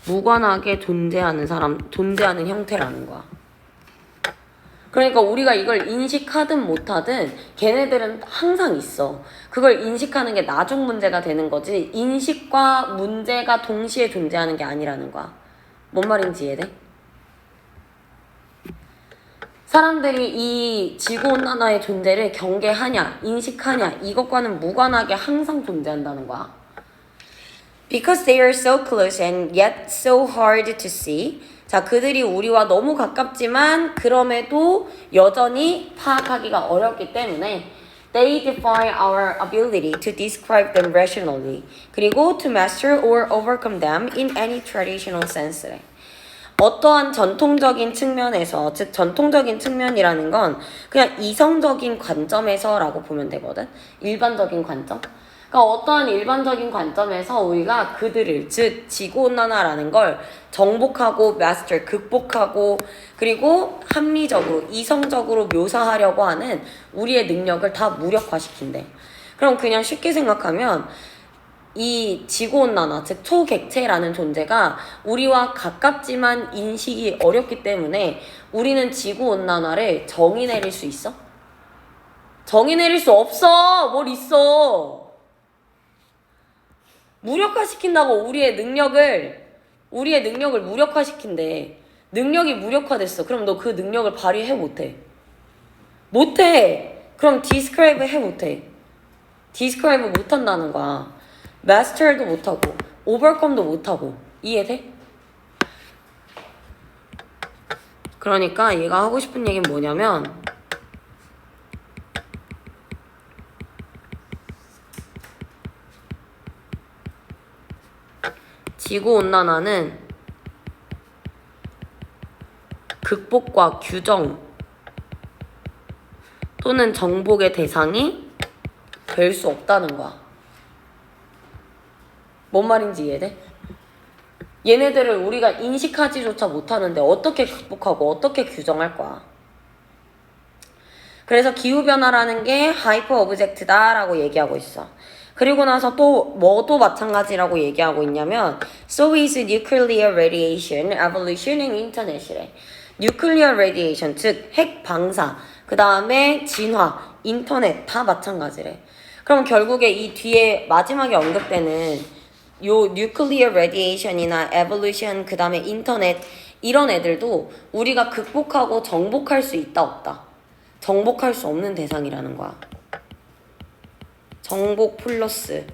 무관하게 존재하는 형태라는 거야. 그러니까 우리가 이걸 인식하든 못하든 걔네들은 항상 있어. 그걸 인식하는 게 나중 문제가 되는 거지 인식과 문제가 동시에 존재하는 게 아니라는 거야. 뭔 말인지 이해돼? 사람들이 이 지구온난화의 존재를 경계하냐, 인식하냐 이것과는 무관하게 항상 존재한다는 거야. Because they are so close and yet so hard to see. 자, 그들이 우리와 너무 가깝지만 그럼에도 여전히 파악하기가 어렵기 때문에 They defy our ability to describe them rationally. 그리고 to master or overcome them in any traditional sense. 어떠한 전통적인 측면에서, 즉 전통적인 측면이라는 건 그냥 이성적인 관점에서라고 보면 되거든. 일반적인 관점. 그러니까 어떠한 일반적인 관점에서 우리가 그들을, 즉 지구온난화라는 걸 정복하고 마스터, 극복하고 그리고 합리적으로, 이성적으로 묘사하려고 하는 우리의 능력을 다 무력화시킨대. 그럼 그냥 쉽게 생각하면 이 지구온난화, 즉 초객체라는 존재가 우리와 가깝지만 인식이 어렵기 때문에 우리는 지구온난화를 정의 내릴 수 있어? 정의 내릴 수 없어! 뭘 있어! 무력화시킨다고 우리의 능력을 무력화시킨대. 능력이 무력화됐어. 그럼 너 그 능력을 발휘해 못해? 못해! 그럼 디스크라이브 해 못해? 디스크라이브 못한다는 거야. 마스터도 못하고 오버컴도 못하고. 이해돼? 그러니까 얘가 하고 싶은 얘기는 뭐냐면 지구온난화는 극복과 규정 또는 정복의 대상이 될 수 없다는 거야. 뭔 말인지 이해돼? 얘네들을 우리가 인식하지조차 못하는데 어떻게 극복하고 어떻게 규정할 거야. 그래서 기후변화라는 게 하이퍼 오브젝트다 라고 얘기하고 있어. 그리고 나서 또 뭐도 마찬가지라고 얘기하고 있냐면 So is nuclear radiation, evolution and internet이래. nuclear radiation, 즉 핵 방사, 그 다음에 진화, 인터넷 다 마찬가지래. 그럼 결국에 이 뒤에 마지막에 언급되는 요 nuclear radiation이나 evolution, 그 다음에 인터넷 이런 애들도 우리가 극복하고 정복할 수 있다 없다? 정복할 수 없는 대상이라는 거야. 정복 플러스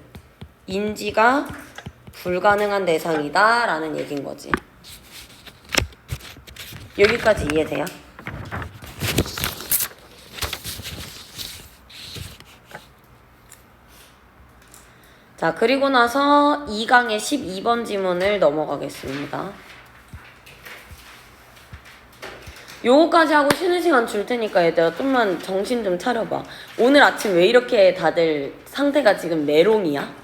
인지가 불가능한 대상이다 라는 얘기인 거지. 여기까지 이해돼요? 자, 그리고 나서 2강의 12번 지문을 넘어가겠습니다. 요거까지 하고 쉬는 시간 줄 테니까 얘들아 좀만 정신 좀 차려봐. 오늘 아침 왜 이렇게 다들 상태가 지금 메롱이야?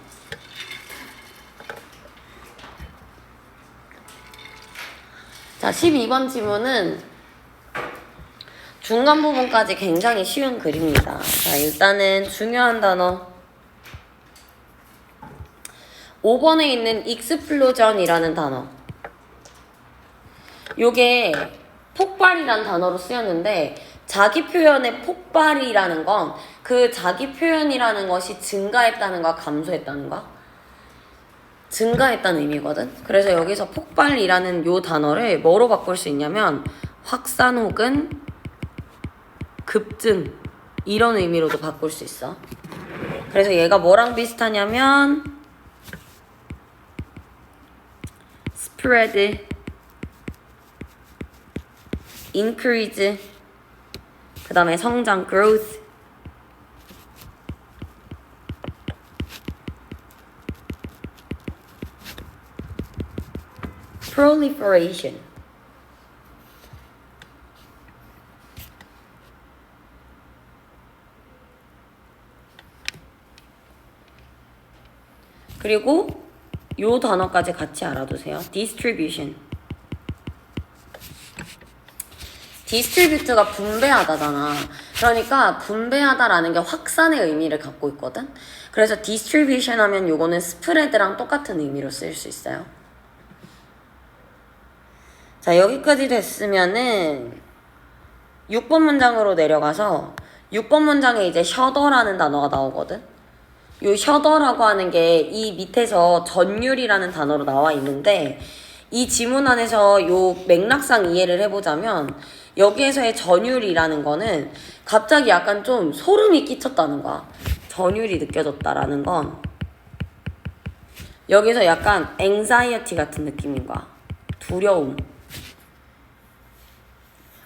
자, 12번 지문은 중간 부분까지 굉장히 쉬운 글입니다. 자, 일단은 중요한 단어 5번에 있는 익스플로전이라는 단어. 요게 폭발이란 단어로 쓰였는데 자기 표현의 폭발이라는 건 그 자기 표현이라는 것이 증가했다는가 감소했다는가? 증가했다는 의미거든. 그래서 여기서 폭발이라는 요 단어를 뭐로 바꿀 수 있냐면 확산 혹은 급증 이런 의미로도 바꿀 수 있어. 그래서 얘가 뭐랑 비슷하냐면 spread, increase, 그 다음에 성장, growth, proliferation. 그리고 요 단어까지 같이 알아두세요. distribution. 디스트리뷰트가 분배하다잖아. 그러니까 분배하다라는 게 확산의 의미를 갖고 있거든. 그래서 디스트리뷰션 하면 요거는 스프레드랑 똑같은 의미로 쓰일 수 있어요. 자, 여기까지 됐으면은 6번 문장으로 내려가서 6번 문장에 이제 셔더라는 단어가 나오거든. 요 셔더라고 하는 게 이 밑에서 전율이라는 단어로 나와 있는데 이 지문 안에서 요 맥락상 이해를 해보자면 여기에서의 전율이라는 거는 갑자기 약간 좀 소름이 끼쳤다는 거야. 전율이 느껴졌다라는 건 여기서 약간 anxiety 같은 느낌인 거야. 두려움.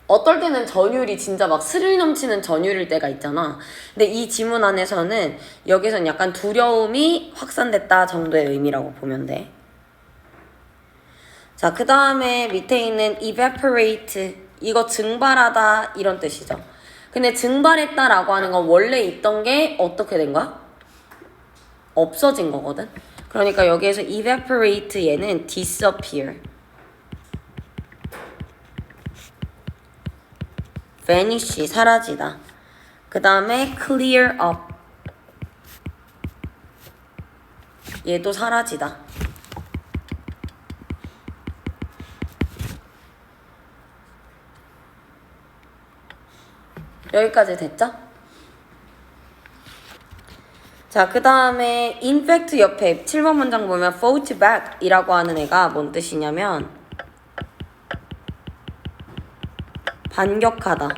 어떨 때는 전율이 진짜 막 스릴 넘치는 전율일 때가 있잖아. 근데 이 지문 안에서는 여기선 약간 두려움이 확산됐다 정도의 의미라고 보면 돼. 자, 그 다음에 밑에 있는 evaporate. 이거 증발하다 이런 뜻이죠. 근데 증발했다라고 하는 건 원래 있던 게 어떻게 된 거야? 없어진 거거든. 그러니까 여기에서 evaporate 얘는 disappear. vanish 사라지다. 그 다음에 clear up 얘도 사라지다. 여기까지 됐죠? 자, 그 다음에 in fact 옆에 7번 문장 보면 fought back 이라고 하는 애가 뭔 뜻이냐면 반격하다.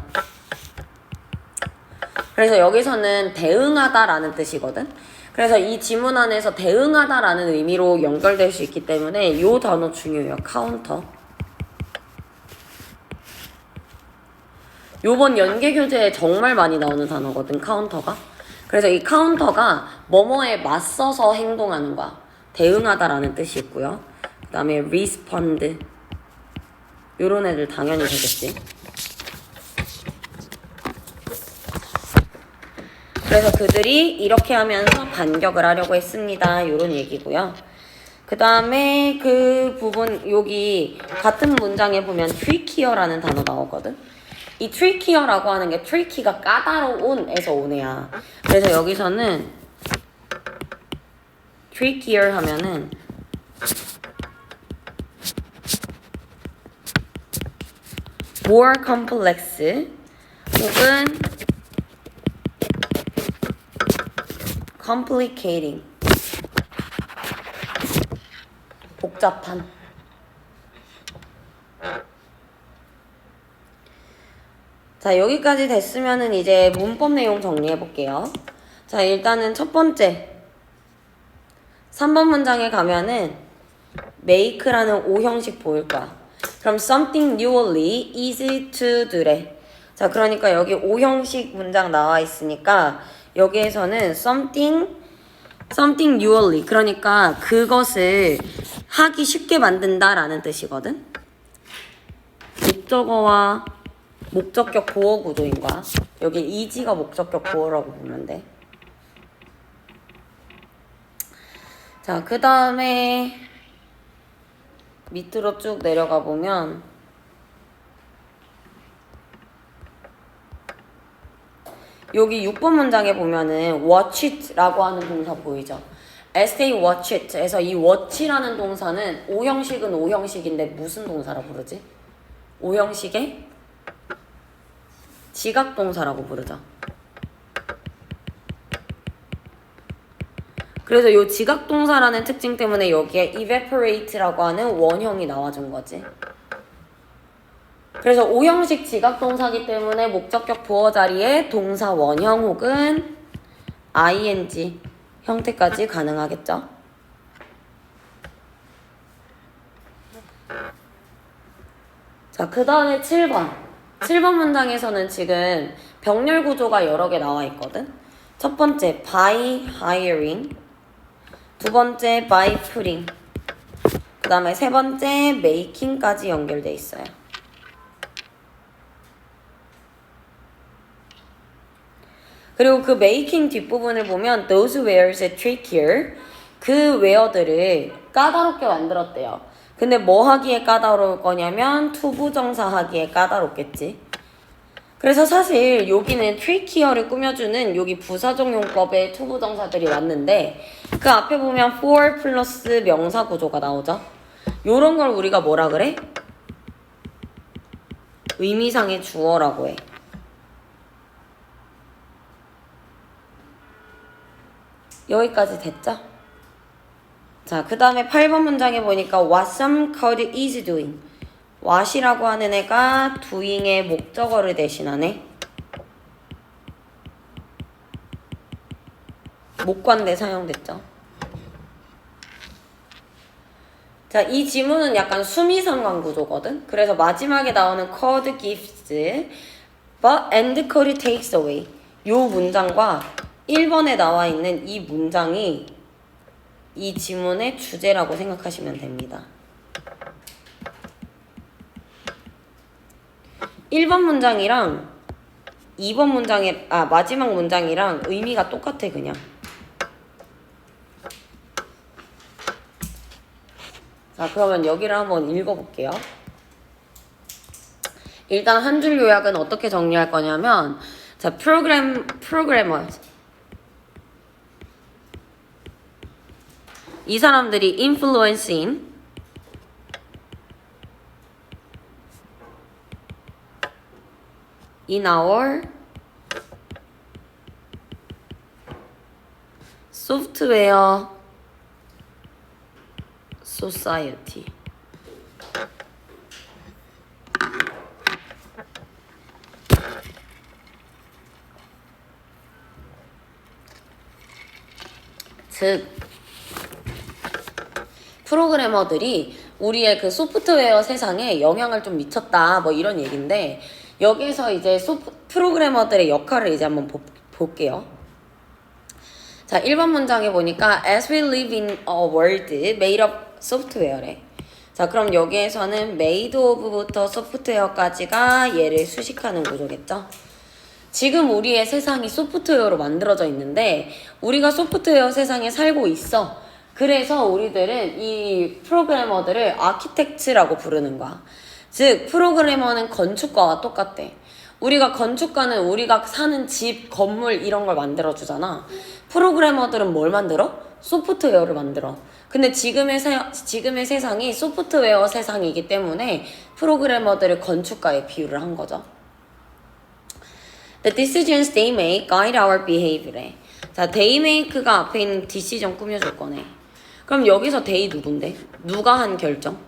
그래서 여기서는 대응하다라는 뜻이거든. 그래서 이 지문 안에서 대응하다라는 의미로 연결될 수 있기 때문에 이 단어 중요해요. 카운터. 요번 연계교재에 정말 많이 나오는 단어거든, 카운터가. 그래서 이 카운터가 뭐뭐에 맞서서 행동하는 거야. 대응하다라는 뜻이 있고요. 그 다음에 respond. 요런 애들 당연히 되겠지. 그래서 그들이 이렇게 하면서 반격을 하려고 했습니다. 요런 얘기고요. 그 다음에 그 부분 여기 같은 문장에 보면 tricky라는 단어 나오거든. 이 tricky라고 하는 게 tricky가 까다로운에서 온 애야. 그래서 여기서는 trickier 하면은 more complex 혹은 complicating 복잡한. 자, 여기까지 됐으면은 이제 문법 내용 정리해 볼게요. 자, 일단은 첫 번째 3번 문장에 가면은 make라는 O형식 보일 거야. 그럼 something newly easy to do래. 자, 그러니까 여기 O형식 문장 나와 있으니까 여기에서는 something newly, 그러니까 그것을 하기 쉽게 만든다라는 뜻이거든. 목적어와 목적격 보어 구조인 거야. 여기 easy가 목적격 보어라고 보면 돼. 자, 그 다음에 밑으로 쭉 내려가 보면 여기 6번 문장에 보면은 watch it라고 하는 동사 보이죠? as they watch it에서 이 watch라는 동사는 O형식은 O형식인데 무슨 동사라 부르지? O형식의 지각동사라고 부르죠. 그래서 이 지각동사라는 특징 때문에 여기에 evaporate라고 하는 원형이 나와준 거지. 그래서 O형식 지각동사기 때문에 목적격 보어 자리에 동사 원형 혹은 ing 형태까지 가능하겠죠. 자, 그 다음에 7번 문장에서는 지금 병렬 구조가 여러 개 나와 있거든. 첫 번째 by hiring, 두 번째 by putting, 그 다음에 세 번째 making까지 연결돼 있어요. 그리고 그 making 뒷부분을 보면 those wares trickier, 그 웨어들을 까다롭게 만들었대요. 근데 뭐 하기에 까다로울 거냐면 투부정사 하기에 까다롭겠지. 그래서 사실 여기는 tricky를 꾸며주는 여기 부사적용법의 투부정사들이 왔는데 그 앞에 보면 for 플러스 명사 구조가 나오죠. 요런 걸 우리가 뭐라 그래? 의미상의 주어라고 해. 여기까지 됐죠? 자, 그 다음에 8번 문장에 보니까 what some code is doing. what이라고 하는 애가 doing의 목적어를 대신하네. 목관대 사용됐죠. 자, 이 지문은 약간 수미상관 구조거든. 그래서 마지막에 나오는 code gives, but and code takes away. 요 문장과 1번에 나와 있는 이 문장이 이 지문의 주제라고 생각하시면 됩니다. 1번 문장이랑 2번 문장의 마지막 문장이랑 의미가 똑같아 그냥. 자, 그러면 여기를 한번 읽어볼게요. 일단 한 줄 요약은 어떻게 정리할 거냐면, 자, 프로그래머. 이 사람들이 influencing in our software society. 즉, 프로그래머들이 우리의 그 소프트웨어 세상에 영향을 좀 미쳤다, 뭐 이런 얘기인데, 여기서 이제 프로그래머들의 역할을 이제 한번 볼게요. 자, 1번 문장에 보니까 as we live in a world made of software래. 자, 그럼 여기에서는 made of부터 software까지가 얘를 수식하는 구조겠죠? 지금 우리의 세상이 소프트웨어로 만들어져 있는데 우리가 소프트웨어 세상에 살고 있어. 그래서 우리들은 이 프로그래머들을 아키텍트라고 부르는 거야. 즉, 프로그래머는 건축가와 똑같대. 우리가 건축가는 우리가 사는 집, 건물 이런 걸 만들어주잖아. 프로그래머들은 뭘 만들어? 소프트웨어를 만들어. 근데 지금의 세상이 소프트웨어 세상이기 때문에 프로그래머들을 건축가에 비유를 한 거죠. The decisions they make guide our behavior래. 자, they make가 앞에 있는 decision 꾸며줄 거네. 그럼 여기서 they 누군데? 누가 한 결정?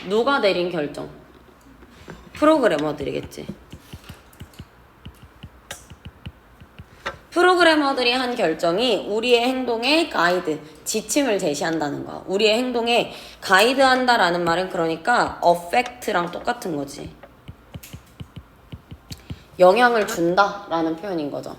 누가 내린 결정? 프로그래머들이겠지. 프로그래머들이 한 결정이 우리의 행동에 가이드, 지침을 제시한다는 거야. 우리의 행동에 가이드한다라는 말은 그러니까 affect랑 똑같은 거지. 영향을 준다라는 표현인 거죠.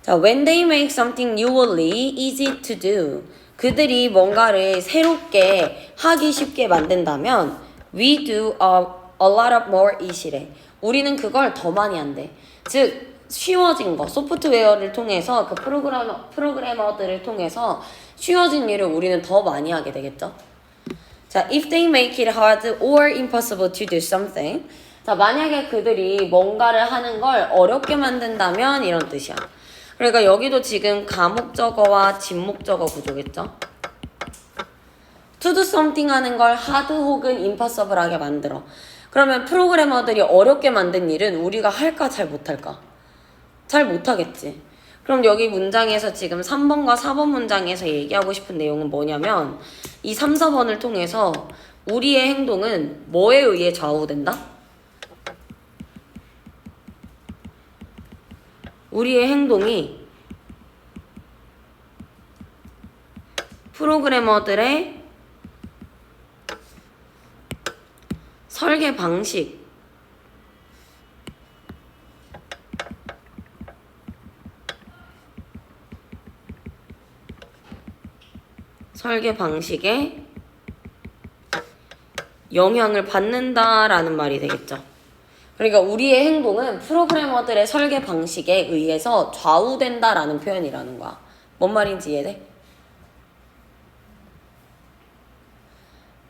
자, when they make something newly easy to do. 그들이 뭔가를 새롭게 하기 쉽게 만든다면 we do a lot of more easy래. 우리는 그걸 더 많이 한대. 즉, 쉬워진 거, 소프트웨어를 통해서 그 프로그래머들을 통해서 쉬워진 일을 우리는 더 많이 하게 되겠죠. 자, if they make it hard or impossible to do something. 자, 만약에 그들이 뭔가를 하는 걸 어렵게 만든다면 이런 뜻이야. 그러니까 여기도 지금 가목적어와 진목적어 구조겠죠. to do something 하는 걸 hard 혹은 impossible하게 만들어. 그러면 프로그래머들이 어렵게 만든 일은 우리가 할까 잘 못할까? 잘 못하겠지. 그럼 여기 문장에서 지금 3번과 4번 문장에서 얘기하고 싶은 내용은 뭐냐면 이 3, 4번을 통해서 우리의 행동은 뭐에 의해 좌우된다? 우리의 행동이 프로그래머들의 설계 방식에 영향을 받는다라는 말이 되겠죠. 그러니까 우리의 행동은 프로그래머들의 설계 방식에 의해서 좌우된다라는 표현이라는 거야. 뭔 말인지 이해돼?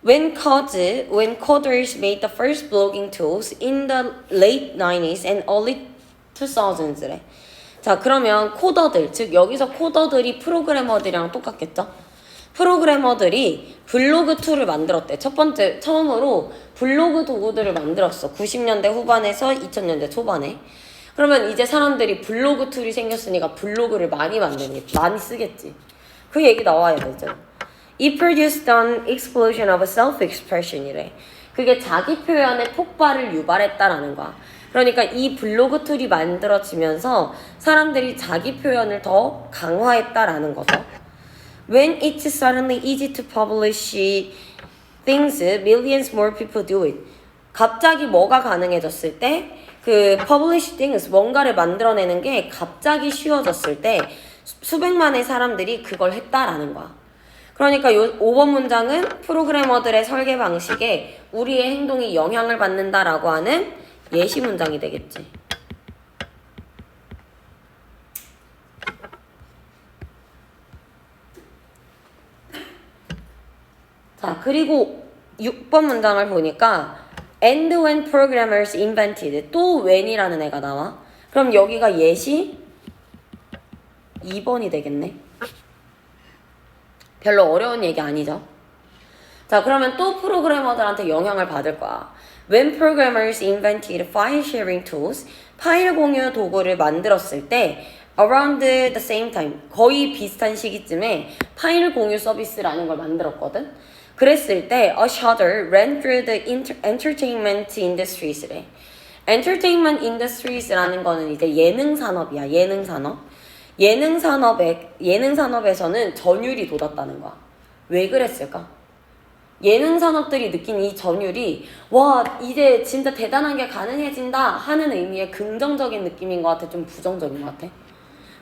When coders made the first blogging tools in the late 90s and early 2000s래. 자, 그러면 코더들, 즉 여기서 코더들이 프로그래머들이랑 똑같겠죠? 프로그래머들이 블로그 툴을 만들었대. 처음으로 블로그 도구들을 만들었어. 90년대 후반에서 2000년대 초반에. 그러면 이제 사람들이 블로그 툴이 생겼으니까 블로그를 많이 쓰겠지. 그 얘기 나와야 되죠. It produced an explosion of self-expression이래. 그게 자기 표현의 폭발을 유발했다라는 거야. 그러니까 이 블로그 툴이 만들어지면서 사람들이 자기 표현을 더 강화했다라는 거죠. When it's suddenly easy to publish things, millions more people do it. 갑자기 뭐가 가능해졌을 때, 그 publish things, 뭔가를 만들어내는 게 갑자기 쉬워졌을 때 수백만의 사람들이 그걸 했다라는 거야. 그러니까 요 5번 문장은 프로그래머들의 설계 방식에 우리의 행동이 영향을 받는다라고 하는 예시 문장이 되겠지. 자, 그리고 6번 문장을 보니까 And when programmers invented, 또 when이라는 애가 나와. 그럼 여기가 예시 2번이 되겠네. 별로 어려운 얘기 아니죠? 자, 그러면 또 프로그래머들한테 영향을 받을 거야. When programmers invented file sharing tools, 파일 공유 도구를 만들었을 때 around the same time, 거의 비슷한 시기쯤에 파일 공유 서비스라는 걸 만들었거든? 그랬을 때 a shudder ran through the entertainment industries래. entertainment industries라는 거는 이제 예능 산업이야. 예능 산업. 예능 산업에서는 전율이 돋았다는 거야. 왜 그랬을까? 예능 산업들이 느낀 이 전율이 와 이제 진짜 대단한 게 가능해진다 하는 의미의 긍정적인 느낌인 것 같아? 좀 부정적인 것 같아?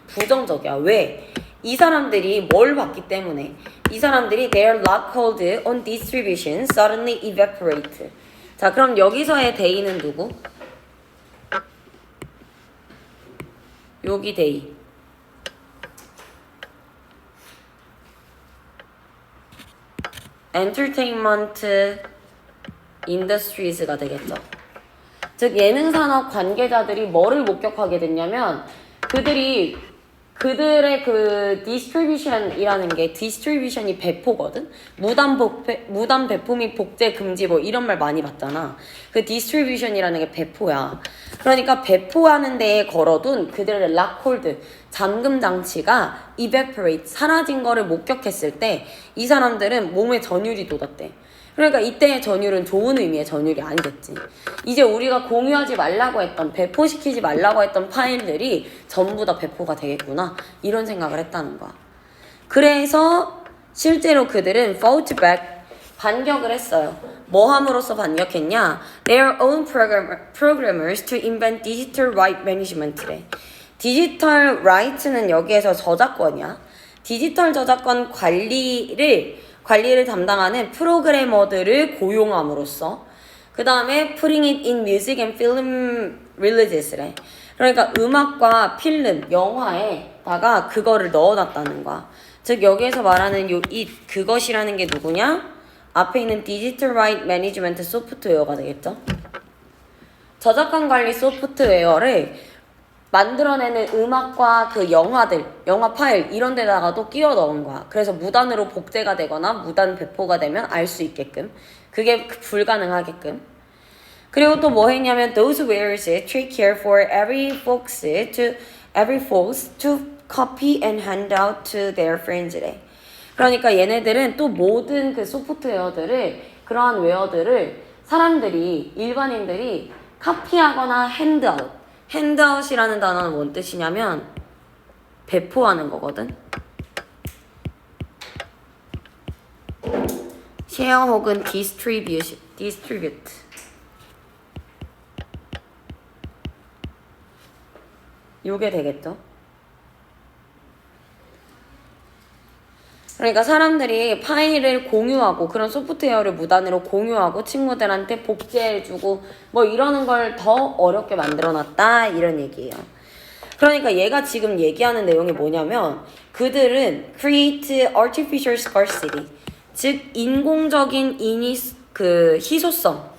부정적이야. 왜? 이 사람들이 뭘 봤기 때문에. 이 사람들이 their lockhold on distribution suddenly evaporate. 자, 그럼 여기서의 they는 누구? 여기 they. entertainment industries가 되겠죠. 즉 예능 산업 관계자들이 뭐를 목격하게 됐냐면 그들의 그 디스트리뷰션이라는 게 디스트리뷰션이 배포거든. 무단 배포 및 복제 금지 뭐 이런 말 많이 봤잖아. 그 디스트리뷰션이라는 게 배포야. 그러니까 배포하는 데에 걸어둔 그들의 락홀드 잠금 장치가 evaporate 사라진 거를 목격했을 때 이 사람들은 몸에 전율이 돋았대. 그러니까 이때의 전율은 좋은 의미의 전율이 아니겠지. 이제 우리가 공유하지 말라고 했던, 배포시키지 말라고 했던 파일들이 전부 다 배포가 되겠구나. 이런 생각을 했다는 거야. 그래서 실제로 그들은 fought back, 반격을 했어요. 뭐 함으로써 반격했냐? Their own programmers to invent digital right management래. 디지털 라이트는 여기에서 저작권이야. 디지털 저작권 관리를 담당하는 프로그래머들을 고용함으로써 그 다음에 putting it in music and film releases래. 그러니까 음악과 필름, 영화에다가 그거를 넣어놨다는 거야. 즉 여기에서 말하는 그것이라는 게 누구냐? 앞에 있는 디지털 라이트 매니지먼트 소프트웨어가 되겠죠. 저작권 관리 소프트웨어를 만들어내는 음악과 그 영화들, 영화 파일 이런 데다가도 끼워 넣은 거야. 그래서 무단으로 복제가 되거나 무단 배포가 되면 알 수 있게끔. 그게 불가능하게끔. 그리고 또 뭐 했냐면 those wares take care for every folks to copy and hand out to their friends래. 그러니까 얘네들은 또 모든 그 소프트웨어들을 그러한 웨어들을 사람들이 일반인들이 카피하거나 핸드아웃이라는 단어는 뭔 뜻이냐면 배포하는 거거든. share 혹은 distribute. 요게 되겠죠. 그러니까 사람들이 파일을 공유하고 그런 소프트웨어를 무단으로 공유하고 친구들한테 복제해주고 뭐 이러는 걸 더 어렵게 만들어놨다 이런 얘기예요. 그러니까 얘가 지금 얘기하는 내용이 뭐냐면 그들은 create artificial scarcity, 즉 인공적인 희소성,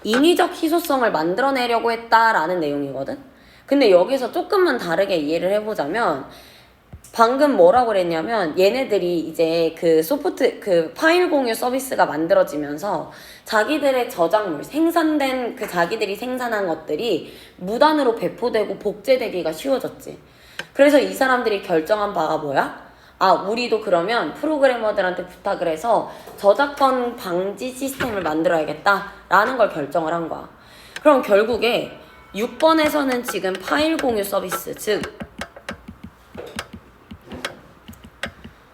인위적 희소성을 만들어내려고 했다라는 내용이거든. 근데 여기서 조금만 다르게 이해를 해보자면 방금 뭐라고 그랬냐면 얘네들이 이제 그 파일 공유 서비스가 만들어지면서 자기들의 저작물, 생산된 자기들이 생산한 것들이 무단으로 배포되고 복제되기가 쉬워졌지. 그래서 이 사람들이 결정한 바가 뭐야? 우리도 그러면 프로그래머들한테 부탁을 해서 저작권 방지 시스템을 만들어야겠다 라는 걸 결정을 한 거야. 그럼 결국에 6번에서는 지금 파일 공유 서비스, 즉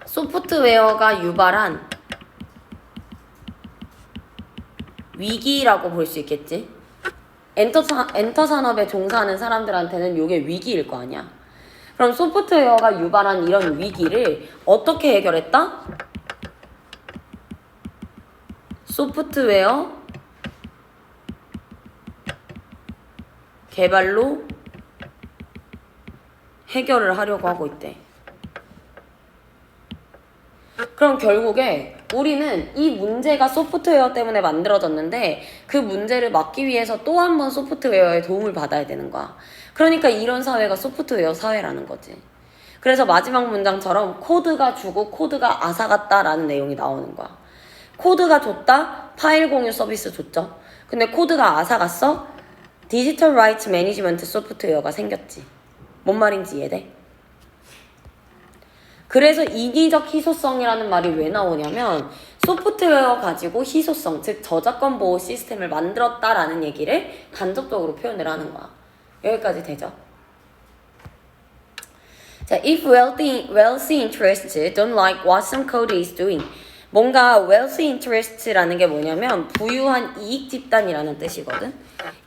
소프트웨어가 유발한 위기라고 볼 수 있겠지. 엔터 산업에 종사하는 사람들한테는 이게 위기일 거 아니야. 그럼 소프트웨어가 유발한 이런 위기를 어떻게 해결했다? 소프트웨어 개발로 해결을 하려고 하고 있대. 그럼 결국에 우리는 이 문제가 소프트웨어 때문에 만들어졌는데 그 문제를 막기 위해서 또 한 번 소프트웨어의 도움을 받아야 되는 거야. 그러니까 이런 사회가 소프트웨어 사회라는 거지. 그래서 마지막 문장처럼 코드가 주고 코드가 앗아갔다라는 내용이 나오는 거야. 코드가 줬다? 파일 공유 서비스 줬죠. 근데 코드가 앗아갔어? 디지털 라이츠 매니지먼트 소프트웨어가 생겼지. 뭔 말인지 이해돼? 그래서 인위적 희소성이라는 말이 왜 나오냐면 소프트웨어 가지고 희소성, 즉 저작권 보호 시스템을 만들었다라는 얘기를 간접적으로 표현을 하는 거야. 여기까지 되죠? 자, if wealthy interests don't like what some code is doing. 뭔가 wealthy interest라는 게 뭐냐면 부유한 이익 집단이라는 뜻이거든.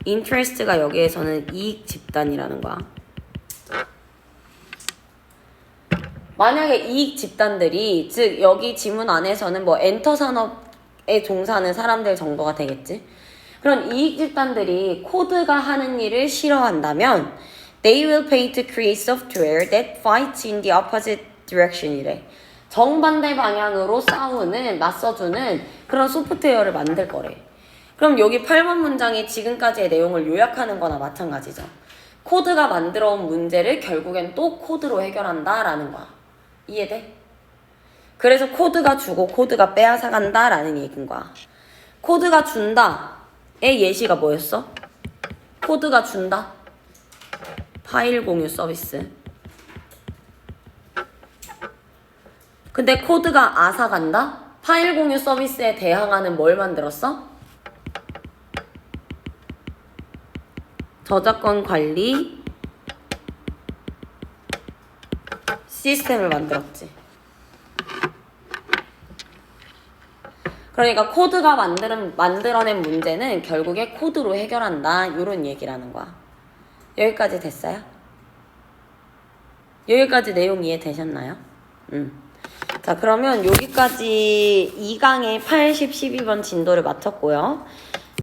interest가 여기에서는 이익 집단이라는 거야. 만약에 이익 집단들이, 즉 여기 지문 안에서는 뭐 엔터 산업에 종사하는 사람들 정도가 되겠지. 그런 이익 집단들이 코드가 하는 일을 싫어한다면 they will pay to create software that fights in the opposite direction이래. 정반대 방향으로 싸우는, 맞서주는 그런 소프트웨어를 만들 거래. 그럼 여기 8번 문장이 지금까지의 내용을 요약하는 거나 마찬가지죠. 코드가 만들어 온 문제를 결국엔 또 코드로 해결한다라는 거야. 이해돼? 그래서 코드가 주고 코드가 빼앗아간다 라는 얘기인 거야. 코드가 준다의 예시가 뭐였어? 코드가 준다? 파일 공유 서비스. 근데 코드가 앗아간다? 파일 공유 서비스에 대항하는 뭘 만들었어? 저작권 관리 시스템을 만들었지. 그러니까 코드가 만들어낸 문제는 결국에 코드로 해결한다 이런 얘기라는 거야. 여기까지 됐어요? 여기까지 내용 이해되셨나요? 자, 그러면 여기까지 2강의 80, 12번 진도를 마쳤고요.